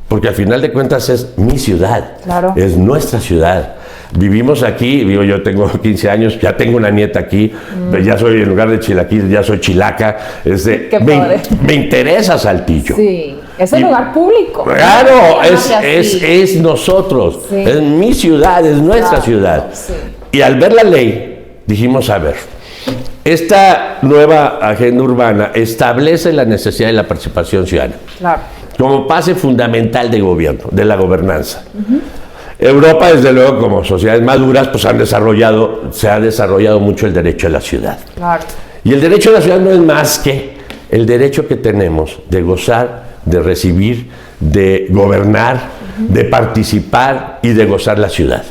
Porque al final de cuentas es mi ciudad, Claro. es nuestra ciudad. Vivimos aquí, digo, yo tengo 15 años, ya tengo una nieta aquí, ya soy, en lugar de chilaquil, ya soy chilaca. Qué me, padre. me interesa Saltillo. Sí, es el Y- lugar público. Claro, No se llama así. es nosotros, Sí. es mi ciudad, es nuestra Claro, ciudad. sí. Y al ver la ley, dijimos, a ver, esta nueva agenda urbana establece la necesidad de la participación ciudadana Claro. como base fundamental de gobierno, de la gobernanza. Europa, desde luego, como sociedades maduras, pues se ha desarrollado mucho el derecho a la ciudad. Claro. Y el derecho a la ciudad no es más que el derecho que tenemos de gozar, de recibir, de gobernar, de participar y de gozar la ciudad.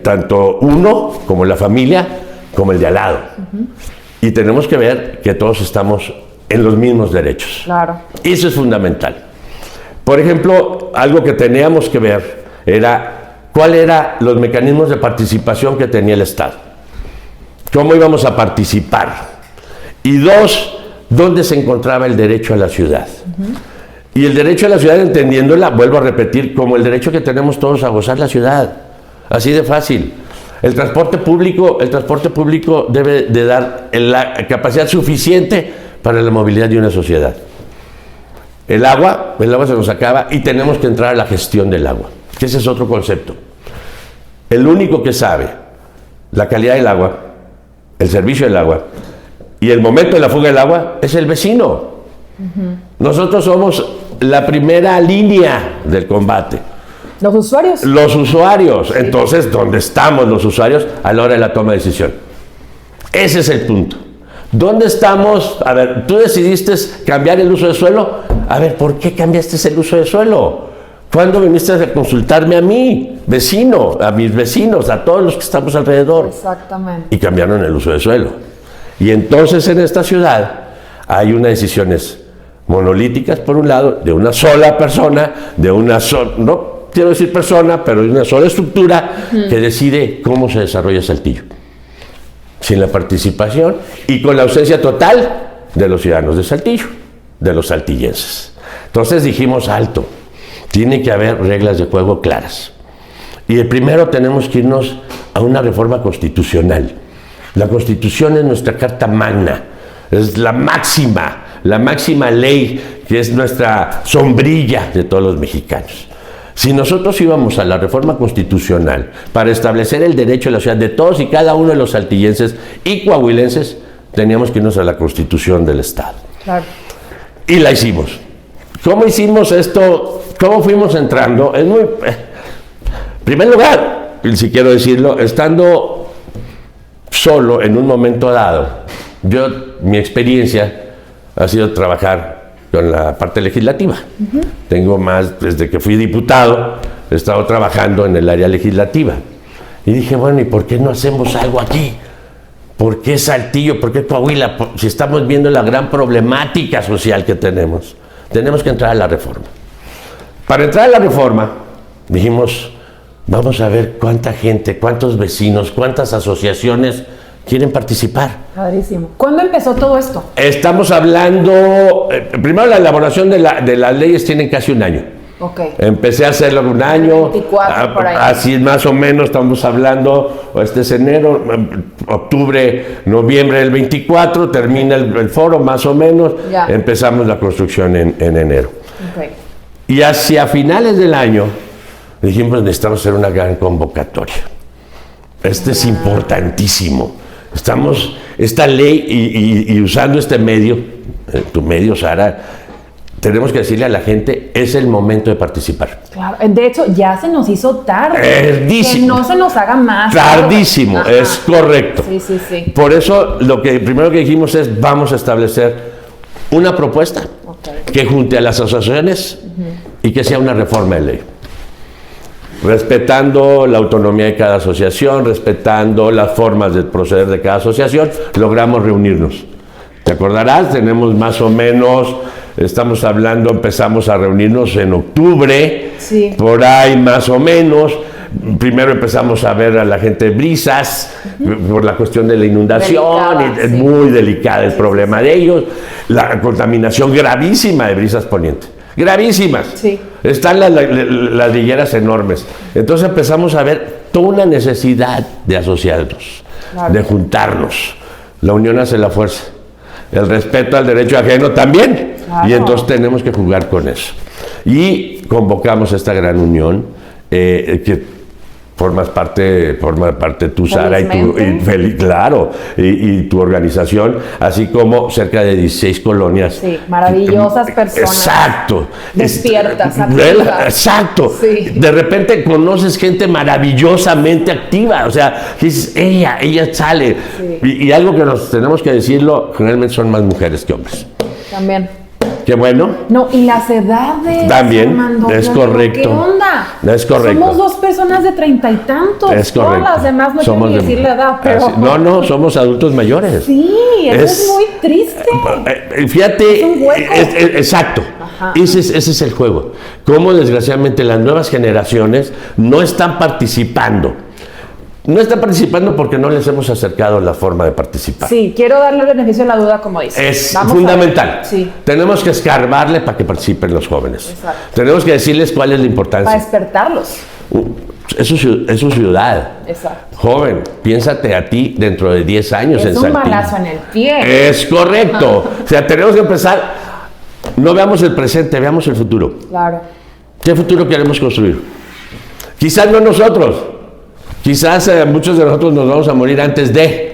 Tanto uno como la familia, como el de al lado. Y tenemos que ver que todos estamos en los mismos derechos. Claro. Eso es fundamental. Por ejemplo, algo que teníamos que ver era cuáles eran los mecanismos de participación que tenía el Estado. ¿Cómo íbamos a participar? Y dos, ¿dónde se encontraba el derecho a la ciudad? Y el derecho a la ciudad, entendiéndola, vuelvo a repetir, como el derecho que tenemos todos a gozar la ciudad. Así de fácil. El transporte público debe de dar la capacidad suficiente para la movilidad de una sociedad. El agua se nos acaba y tenemos que entrar a la gestión del agua, que ese es otro concepto. El único que sabe la calidad del agua, el servicio del agua y el momento de la fuga del agua es el vecino. Nosotros somos la primera línea del combate. Los usuarios. Los usuarios. Entonces, ¿dónde estamos los usuarios a la hora de la toma de decisión? Ese es el punto. ¿Dónde estamos? A ver, tú decidiste cambiar el uso de suelo. A ver, ¿por qué cambiaste el uso de suelo? ¿Cuándo viniste a consultarme a mí, vecino, a mis vecinos, a todos los que estamos alrededor? Exactamente. Y cambiaron el uso de suelo. Y entonces en esta ciudad hay unas decisiones monolíticas, por un lado, de una sola persona, no quiero decir persona, pero de una sola estructura que decide cómo se desarrolla Saltillo. Sin la participación y con la ausencia total de los ciudadanos de Saltillo, de los saltillenses. Entonces dijimos, alto, tiene que haber reglas de juego claras. Y el primero tenemos que irnos a una reforma constitucional. La Constitución es nuestra carta magna, es la máxima ley que es nuestra sombrilla de todos los mexicanos. Si nosotros íbamos a la reforma constitucional para establecer el derecho a la ciudad de todos y cada uno de los saltillenses y coahuilenses, teníamos que irnos a la Constitución del Estado. Claro. Y la hicimos. ¿Cómo hicimos esto? ¿Cómo fuimos entrando? En primer lugar, y si quiero decirlo, estando solo en un momento dado, mi experiencia ha sido trabajar con la parte legislativa. Tengo desde que fui diputado, he estado trabajando en el área legislativa. Y dije, bueno, ¿y por qué no hacemos algo aquí ¿Por qué Saltillo? ¿Por qué Coahuila? Si estamos viendo la gran problemática social que tenemos que entrar a la reforma. Para entrar a la reforma, dijimos, vamos a ver cuánta gente, cuántos vecinos, cuántas asociaciones quieren participar. Padrísimo. ¿Cuándo empezó todo esto? Estamos hablando, primero la elaboración de las leyes tienen casi un año. Ok. Empecé a hacerlo un año, 24, por ahí. así más o menos estamos hablando, este es enero, octubre, noviembre del 24, termina el foro más o menos, Ya. empezamos la construcción en enero. Okay. Y hacia finales del año dijimos necesitamos hacer una gran convocatoria. Este es importantísimo. Esta ley y usando este medio, tu medio, Sara, tenemos que decirle a la gente, es el momento de participar. Claro, de hecho ya se nos hizo tarde. Tardísimo. Que no se nos haga más. Tardísimo, Ajá. es correcto. Sí, sí, sí. Por eso lo que primero que dijimos es vamos a establecer una propuesta que junte a las asociaciones y que sea una reforma de ley. Respetando la autonomía de cada asociación, respetando las formas de proceder de cada asociación, logramos reunirnos. ¿Te acordarás? Tenemos más o menos, estamos hablando, empezamos a reunirnos en octubre, Sí. por ahí más o menos. Primero empezamos a ver a la gente de Brisas, por la cuestión de la inundación, Delicada, es sí. muy delicada el problema de ellos, la contaminación gravísima de Brisas Poniente, gravísimas. Sí. Están las ligueras enormes. Entonces empezamos a ver toda una necesidad de asociarnos, Claro. de juntarnos. La unión hace la fuerza. El respeto al derecho ajeno también. Claro. Y entonces tenemos que jugar con eso. Y convocamos esta gran unión que forma parte tú, Sara, claro, y tu organización, así como cerca de 16 colonias. Sí, maravillosas personas. Exacto. Despiertas, activas. Exacto. Sí. De repente conoces gente maravillosamente activa, o sea, dices, ella sale. Sí. Y algo que nos tenemos que decirlo, generalmente son más mujeres que hombres. También. Qué bueno. No, y las edades. También, Armando, es yo digo, correcto. ¿qué onda? Es correcto. Somos dos personas de 30 y tantos. Es correcto. Todas las demás no quiero ni decir la edad, pero. Así- No, somos adultos mayores. Sí, eso es muy triste. Fíjate, Es un hueco. exacto. Ajá. Ese es el juego. Cómo desgraciadamente las nuevas generaciones no están participando. No están participando porque no les hemos acercado la forma de participar. Sí, quiero darle el beneficio de la duda, como dices. Es Vamos a fundamental. ver. Sí. Tenemos que escarbarle para que participen los jóvenes. Exacto. Tenemos que decirles cuál es la Para importancia. despertarlos. Es su ciudad. Exacto. Joven, piénsate a ti dentro de 10 años en Es un Saltillo. balazo en el pie. Es correcto. O sea, tenemos que empezar. No veamos el presente, veamos el futuro. Claro. ¿Qué futuro queremos construir? Quizás no nosotros. Quizás muchos de nosotros nos vamos a morir antes de.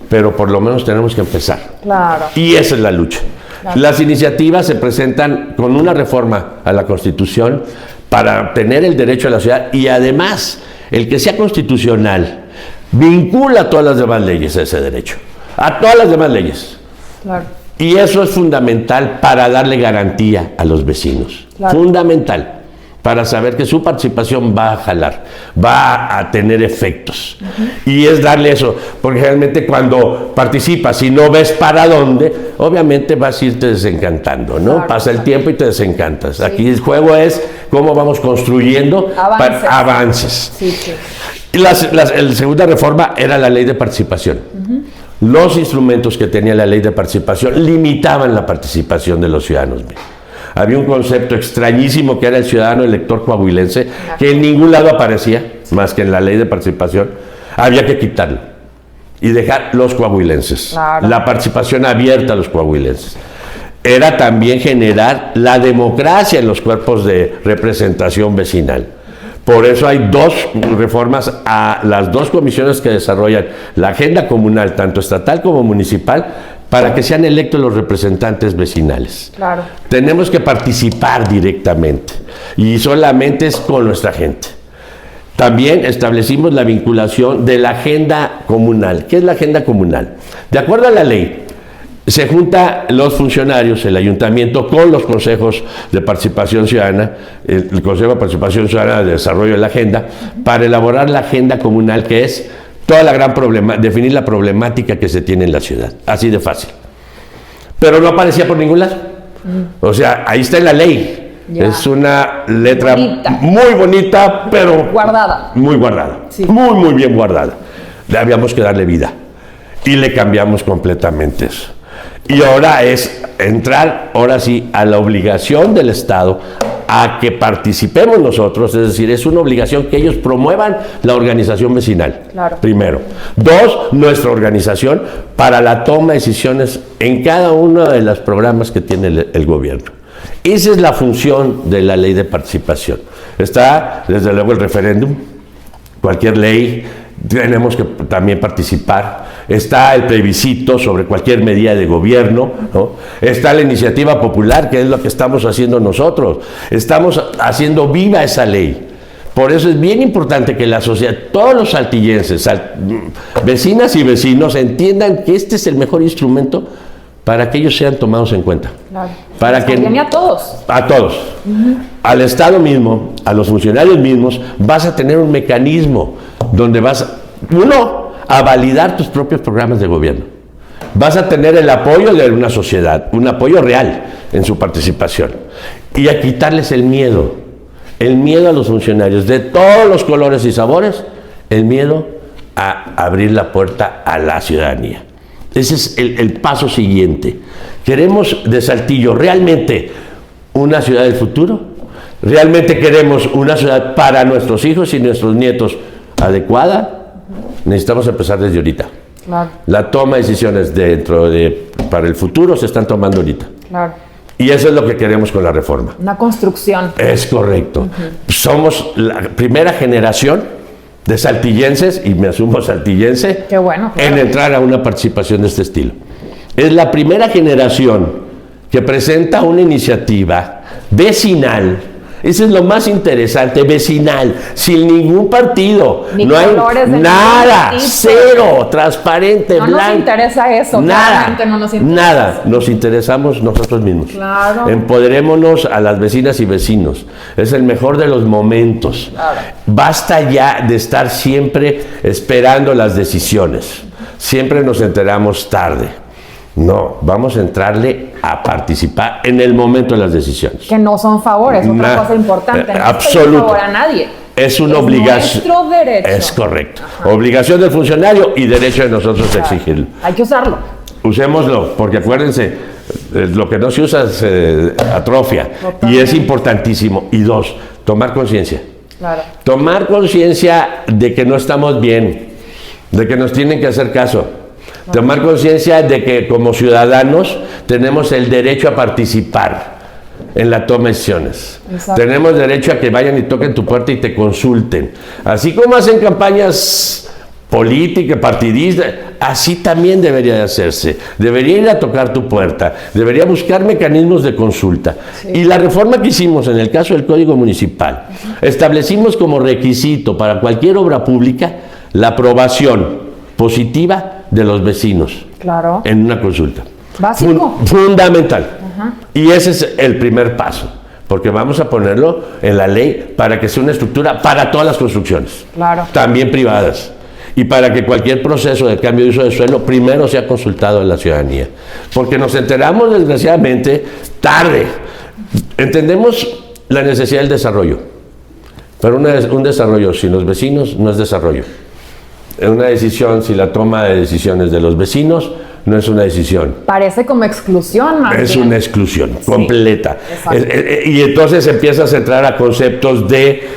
Pero por lo menos tenemos que empezar. Claro. Y esa es la lucha. Claro. Las iniciativas se presentan con una reforma a la Constitución para tener el derecho a la ciudad y además el que sea constitucional vincula a todas las demás leyes a ese derecho. A todas las demás leyes. Claro. Y eso es fundamental para darle garantía a los vecinos. Claro. Fundamental. Para saber que su participación va a jalar, va a tener efectos. Y es darle eso, porque realmente cuando participas y no ves para dónde, obviamente vas a irte desencantando, ¿no? Claro. Pasa el tiempo y te desencantas. Aquí el juego es cómo vamos construyendo avances. Sí, sí. Y la segunda reforma era la ley de participación. Los instrumentos que tenía la ley de participación limitaban la participación de los ciudadanos. Había un concepto extrañísimo que era el ciudadano elector coahuilense, que en ningún lado aparecía, más que en la ley de participación. Había que quitarlo y dejar los coahuilenses, Claro. la participación abierta a los coahuilenses. Era también generar la democracia en los cuerpos de representación vecinal. Por eso hay dos reformas a las dos comisiones que desarrollan la agenda comunal, tanto estatal como municipal, para que sean electos los representantes vecinales. Claro. Tenemos que participar directamente y solamente es con nuestra gente. También establecimos la vinculación de la agenda comunal. ¿Qué es la agenda comunal? De acuerdo a la ley, se juntan los funcionarios, el ayuntamiento, con los consejos de participación ciudadana, el Consejo de Participación Ciudadana de Desarrollo de la Agenda, para elaborar la agenda comunal, que es toda la gran definir la problemática que se tiene en la ciudad, así de fácil. Pero no aparecía por ningún lado. O sea, ahí está en la ley. Ya. Es una letra muy bonita, pero guardada. Muy guardada. Sí. Muy bien guardada. Le habíamos que darle vida. Y le cambiamos completamente eso. Y ahora es entrar, ahora sí, a la obligación del Estado a que participemos nosotros, es decir, es una obligación que ellos promuevan la organización vecinal, claro. Primero. 2, nuestra organización para la toma de decisiones en cada uno de los programas que tiene el gobierno. Esa es la función de la ley de participación. Está, desde luego, el referéndum, cualquier ley, tenemos que también participar. Está el plebiscito sobre cualquier medida de gobierno, ¿no? Está la iniciativa popular, que es lo que estamos haciendo nosotros. Estamos haciendo viva esa ley. Por eso es bien importante que la sociedad, todos los saltillenses, vecinas y vecinos, entiendan que este es el mejor instrumento para que ellos sean tomados en cuenta. Claro. Para que a todos. A todos. Al Estado mismo, a los funcionarios mismos, vas a tener un mecanismo donde vas, a validar tus propios programas de gobierno. Vas a tener el apoyo de una sociedad, un apoyo real en su participación. Y a quitarles el miedo a los funcionarios de todos los colores y sabores, el miedo a abrir la puerta a la ciudadanía. Ese es el paso siguiente. ¿Queremos de Saltillo realmente una ciudad del futuro? ¿Realmente queremos una ciudad para nuestros hijos y nuestros nietos adecuada? Necesitamos empezar desde ahorita. Claro. La toma de decisiones para el futuro se están tomando ahorita. Claro. Y eso es lo que queremos con la reforma. Una construcción. Es correcto. Somos la primera generación de saltillenses, y me asumo saltillense, qué bueno, claro, en entrar a una participación de este estilo. Es la primera generación que presenta una iniciativa vecinal. Eso es lo más interesante, vecinal, sin ningún partido. Ni no hay nada, cero, transparente, blanco. No nos interesa eso, nada, no nos interesa. Nada, nos interesamos nosotros mismos. Claro. Empoderémonos a las vecinas y vecinos. Es el mejor de los momentos. Claro. Basta ya de estar siempre esperando las decisiones. Siempre nos enteramos tarde. No, vamos a entrarle a participar en el momento de las decisiones. Que no son favores, otra cosa importante. No absoluto. favor a nadie. Es una obligación. Nuestro derecho. Es correcto. Ajá. Obligación del funcionario y derecho de nosotros de exigirlo. Hay que usarlo. Usémoslo, porque acuérdense, lo que no se usa se atrofia. Totalmente. Y es importantísimo. Y 2, tomar conciencia. Claro. Tomar conciencia de que no estamos bien, de que nos tienen que hacer caso. Tomar conciencia de que como ciudadanos tenemos el derecho a participar en la toma de decisiones. Exacto. Tenemos derecho a que vayan y toquen tu puerta y te consulten. Así como hacen campañas políticas, partidistas, así también debería de hacerse. Debería ir a tocar tu puerta, debería buscar mecanismos de consulta. Sí. Y la reforma que hicimos en el caso del Código Municipal, establecimos como requisito para cualquier obra pública la aprobación positiva de los vecinos, claro, en una consulta. Básico. Fundamental. Ajá. Y ese es el primer paso, porque vamos a ponerlo en la ley para que sea una estructura para todas las construcciones, claro, también privadas, y para que cualquier proceso de cambio de uso de suelo primero sea consultado en la ciudadanía, porque nos enteramos desgraciadamente tarde. Entendemos la necesidad del desarrollo, pero un desarrollo sin los vecinos no es desarrollo. Una decisión, si la toma de decisiones de los vecinos, no es una decisión. Parece como exclusión, más es bien. Una exclusión completa. Y entonces empiezas a entrar a conceptos de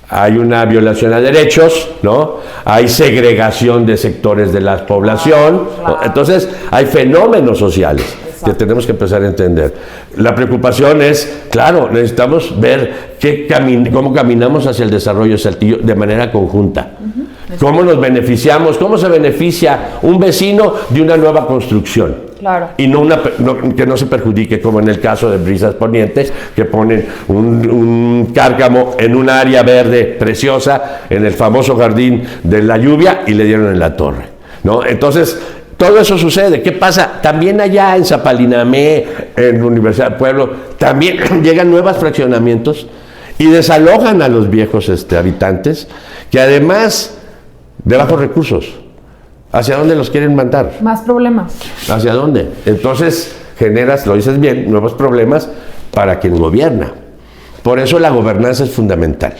hay una violación a derechos, ¿no? Hay segregación de sectores de la población. Claro. Entonces hay fenómenos sociales. Exacto. Que tenemos que empezar a entender. La preocupación es, claro, necesitamos ver cómo caminamos hacia el desarrollo de Saltillo de manera conjunta. ¿Cómo nos beneficiamos? ¿Cómo se beneficia un vecino de una nueva construcción? Claro. Y que no se perjudique, como en el caso de Brisas Ponientes, que ponen un cárcamo en un área verde preciosa, en el famoso jardín de la lluvia, y le dieron en la torre, ¿no? Entonces, todo eso sucede. ¿Qué pasa? También allá en Zapalinamé, en la Universidad del Pueblo, también llegan nuevos fraccionamientos y desalojan a los viejos habitantes, que además de bajos recursos. ¿Hacia dónde los quieren mandar? Más problemas. ¿Hacia dónde? Entonces generas, lo dices bien, nuevos problemas para quien gobierna. Por eso la gobernanza es fundamental.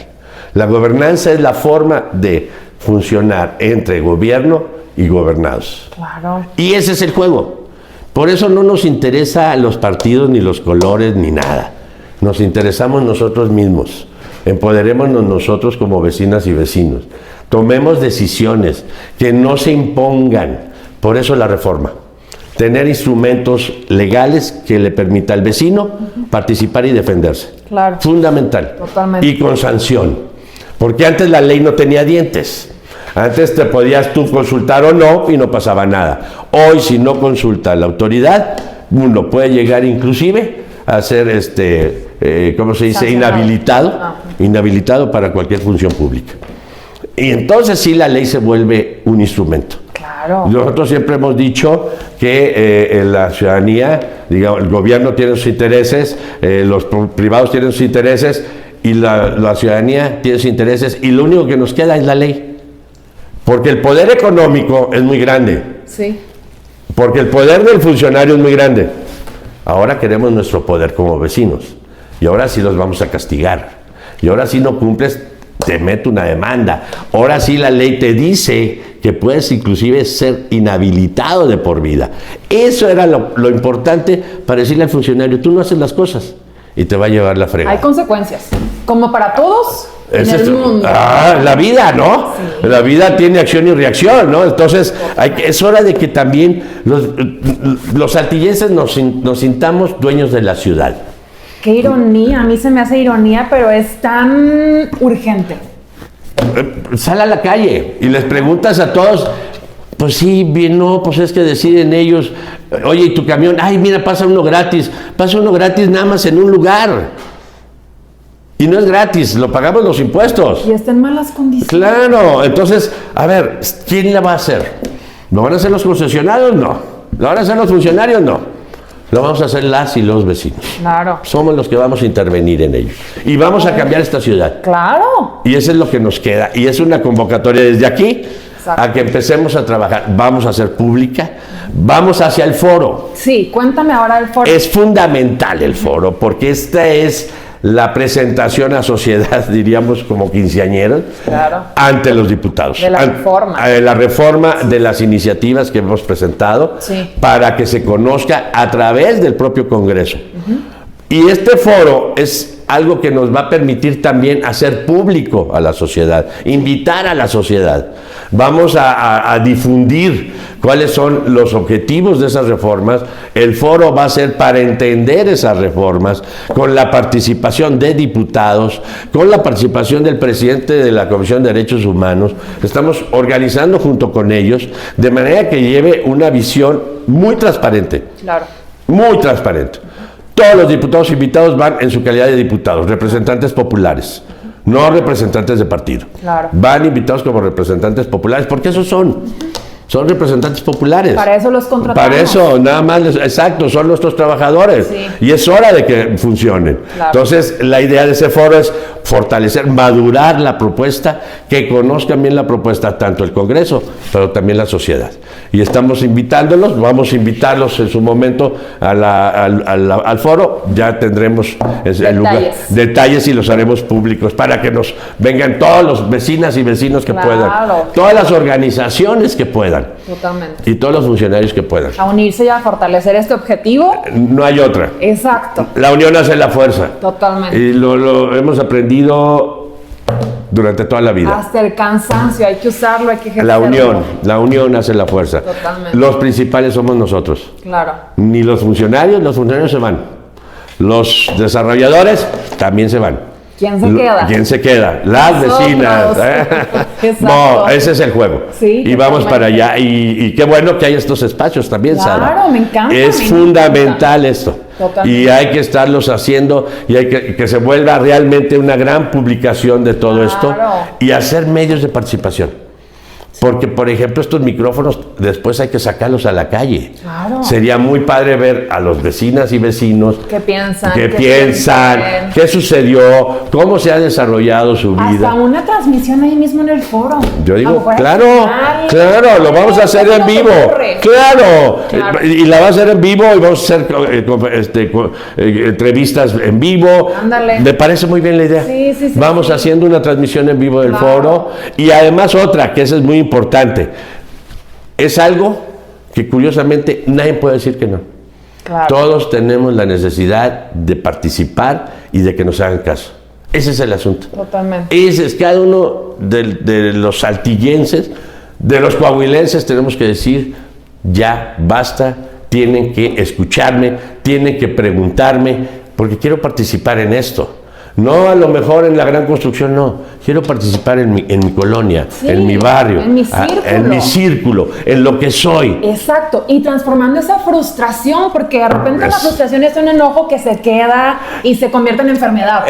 La gobernanza es la forma de funcionar entre gobierno y gobernados. Claro. Y ese es el juego. Por eso no nos interesa los partidos, ni los colores, ni nada. Nos interesamos nosotros mismos. Empoderémonos nosotros como vecinas y vecinos. Tomemos decisiones que no se impongan. Por eso la reforma. Tener instrumentos legales que le permita al vecino participar y defenderse. Claro. Fundamental. Totalmente. Y con sanción. Porque antes la ley no tenía dientes. Antes te podías tú consultar o no y no pasaba nada. Hoy, si no consulta la autoridad, uno puede llegar inclusive a ser, ¿cómo se dice? Inhabilitado para cualquier función pública. Y entonces sí la ley se vuelve un instrumento. Claro. Nosotros siempre hemos dicho que la ciudadanía, digamos, el gobierno tiene sus intereses, los privados tienen sus intereses y la ciudadanía tiene sus intereses y lo único que nos queda es la ley. Porque el poder económico es muy grande. Sí. Porque el poder del funcionario es muy grande. Ahora queremos nuestro poder como vecinos. Y ahora sí los vamos a castigar. Y ahora sí no cumples, te meto una demanda. Ahora sí la ley te dice que puedes inclusive ser inhabilitado de por vida. Eso era lo importante para decirle al funcionario, tú no haces las cosas y te va a llevar la fregada. Hay consecuencias, como para todos en el mundo. La vida, ¿no? Sí. La vida tiene acción y reacción, ¿no? Entonces es hora de que también los saltillenses nos sintamos dueños de la ciudad. Qué ironía, a mí se me hace ironía, pero es tan urgente. Sal a la calle y les preguntas a todos, pues sí, bien, no, pues es que deciden ellos, oye, ¿y tu camión? Ay, mira, pasa uno gratis nada más en un lugar. Y no es gratis, lo pagamos los impuestos. Y está en malas condiciones. Claro, entonces, a ver, ¿quién la va a hacer? ¿Lo van a hacer los concesionarios? No. ¿Lo van a hacer los funcionarios? No. Lo vamos a hacer las y los vecinos. Claro. Somos los que vamos a intervenir en ello. Y vamos a cambiar esta ciudad. Claro. Y eso es lo que nos queda. Y es una convocatoria desde aquí. Exacto. A que empecemos a trabajar. Vamos a hacer pública. Vamos hacia el foro. Sí, cuéntame ahora del foro. Es fundamental el foro, porque esta es la presentación a sociedad, diríamos como quinceañeros, claro, ante los diputados. De la reforma. La reforma de las iniciativas que hemos presentado, sí, para que se conozca a través del propio Congreso. Y este foro es algo que nos va a permitir también hacer público a la sociedad, invitar a la sociedad. Vamos a difundir cuáles son los objetivos de esas reformas. El foro va a ser para entender esas reformas, con la participación de diputados, con la participación del presidente de la Comisión de Derechos Humanos. Estamos organizando junto con ellos, de manera que lleve una visión muy transparente. Claro. Muy transparente. Todos los diputados invitados van en su calidad de diputados, representantes populares, no representantes de partido. Claro. Van invitados como representantes populares, porque esos son representantes populares. Para eso los contratamos. Para eso, nada más, exacto, son nuestros trabajadores. Sí. Y es hora de que funcionen. Claro. Entonces, la idea de ese foro es fortalecer, madurar la propuesta, que conozcan bien la propuesta tanto el Congreso, pero también la sociedad. Y estamos invitándolos, vamos a invitarlos en su momento al foro, ya tendremos detalles y los haremos públicos para que nos vengan todos los vecinas y vecinos que puedan, todas las organizaciones que puedan. Totalmente. Y todos los funcionarios que puedan. A unirse y a fortalecer este objetivo. No hay otra. Exacto. La unión hace la fuerza. Totalmente. Y lo hemos aprendido durante toda la vida. Hasta el cansancio, hay que usarlo, hay que ejercerlo. La unión hace la fuerza. Totalmente. Los principales somos nosotros. Claro. Ni los funcionarios se van. Los desarrolladores también se van. ¿Quién se queda? ¿Quién se queda? Las vecinas. No, ese es el juego. Sí, y vamos para allá. Y qué bueno que hay estos espacios también, claro, Sara. me encanta. Es fundamental esto. Totalmente. Y hay que estarlos haciendo y hay que se vuelva realmente una gran publicación de todo esto y hacer medios de participación. Porque, por ejemplo, estos micrófonos después hay que sacarlos a la calle. Claro. Sería muy padre ver a los vecinas y vecinos ¿Qué piensan? qué sucedió, cómo se ha desarrollado su vida. Hasta una transmisión ahí mismo en el foro. Yo digo, claro, lo vamos a hacer en vivo. Claro. Y la va a hacer en vivo y vamos a hacer entrevistas en vivo. Ándale. Me parece muy bien la idea. Sí, vamos haciendo una transmisión en vivo del foro. Y además otra, que esa es muy importante. Es algo que curiosamente nadie puede decir que no. Claro. Todos tenemos la necesidad de participar y de que nos hagan caso. Ese es el asunto. Totalmente. Ese es cada uno de los saltillenses, de los coahuilenses, tenemos que decir, ya basta, tienen que escucharme, tienen que preguntarme, porque quiero participar en esto. No a lo mejor en la gran construcción, no. Quiero participar en mi colonia, en mi barrio, en mi círculo, en lo que soy. Exacto. Y transformando esa frustración, porque de repente la frustración es un enojo que se queda y se convierte en enfermedad.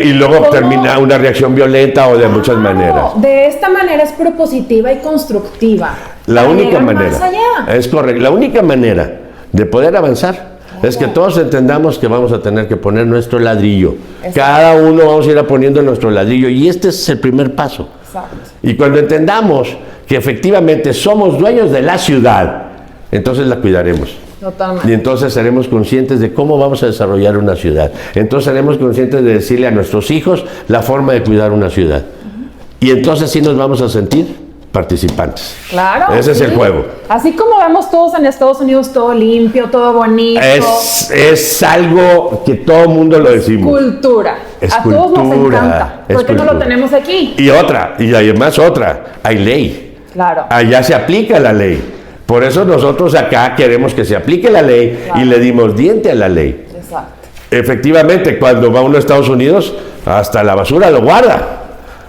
Y luego termina una reacción violenta o de muchas maneras. De esta manera es propositiva y constructiva. La única manera. Más allá. Es correcto. La única manera de poder avanzar es que todos entendamos que vamos a tener que poner nuestro ladrillo. Exacto. Cada uno vamos a ir poniendo nuestro ladrillo y este es el primer paso. Exacto. Y cuando entendamos que efectivamente somos dueños de la ciudad, entonces la cuidaremos. Totalmente. Y entonces seremos conscientes de cómo vamos a desarrollar una ciudad. Entonces seremos conscientes de decirle a nuestros hijos la forma de cuidar una ciudad. Y entonces sí nos vamos a sentir participantes. Claro. Ese es el juego. Así como vemos todos en Estados Unidos, todo limpio, todo bonito. Es algo que todo el mundo lo decimos. Cultura. A todos nos encanta. ¿Por qué no lo tenemos aquí? Y además hay ley. Claro. Allá se aplica la ley. Por eso nosotros acá queremos que se aplique la ley y le dimos diente a la ley. Exacto. Efectivamente, cuando va uno a Estados Unidos, hasta la basura lo guarda.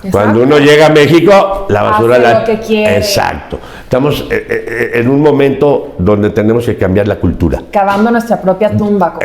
Exacto. Cuando uno llega a México, la basura lo que quiere. Exacto. Estamos en un momento donde tenemos que cambiar la cultura. Cavando nuestra propia tumba.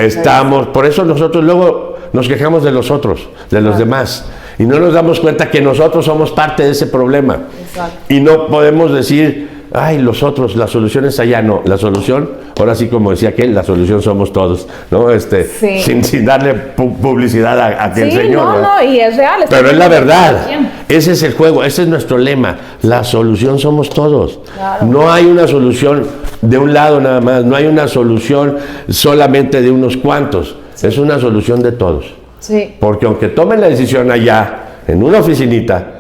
Por eso nosotros luego nos quejamos de los otros, de los demás. Y no nos damos cuenta que nosotros somos parte de ese problema. Exacto. Y no podemos decir, ay, los otros, la solución es allá. No, la solución, ahora sí como decía aquel, la solución somos todos, ¿no? Sin darle publicidad a aquel señor. No, y es real. Pero es la verdad. Ese es el juego, ese es nuestro lema. La solución somos todos. Claro. No hay una solución de un lado nada más, no hay una solución solamente de unos cuantos. Sí. Es una solución de todos. Sí. Porque aunque tomen la decisión allá, en una oficinita,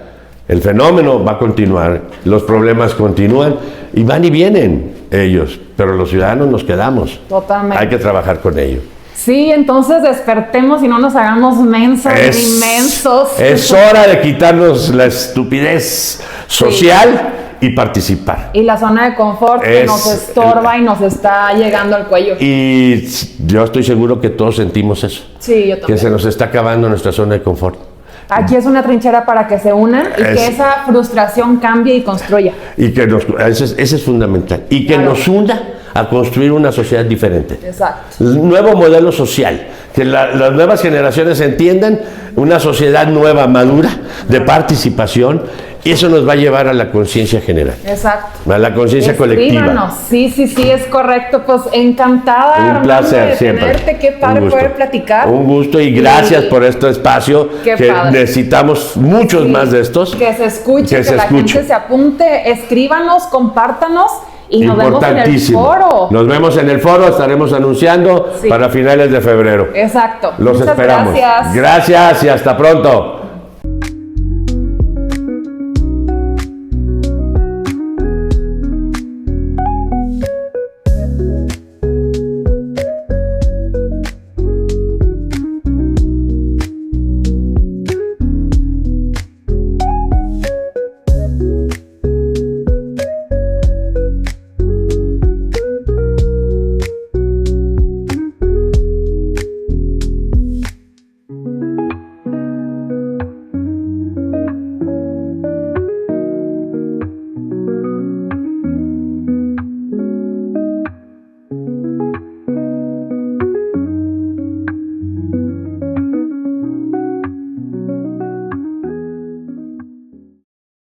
el fenómeno va a continuar, los problemas continúan y van y vienen ellos, pero los ciudadanos nos quedamos. Totalmente. Hay que trabajar con ellos. Sí, entonces despertemos y no nos hagamos mensos ni inmensos. Es hora de quitarnos la estupidez social y participar. Y la zona de confort que nos estorba y nos está llegando al cuello. Y yo estoy seguro que todos sentimos eso. Sí, yo también. Que se nos está acabando nuestra zona de confort. Aquí es una trinchera para que se unan y que esa frustración cambie y construya. Y que ese es fundamental. Y que nos una a construir una sociedad diferente. Exacto. Un nuevo modelo social. Que las nuevas generaciones entiendan una sociedad nueva, madura, de participación. Y eso nos va a llevar a la conciencia general. Exacto. A la conciencia colectiva. Sí, es correcto. Pues encantada. Un placer de siempre. Tenerte, qué padre poder platicar. Un gusto y gracias por este espacio. Qué que padre. Necesitamos muchos más de estos. Que se escuche, que la gente se apunte. Escríbanos, compártanos. Y nos vemos en el foro. Nos vemos en el foro, estaremos anunciando para finales de febrero. Exacto. Los esperamos. Gracias. Gracias y hasta pronto.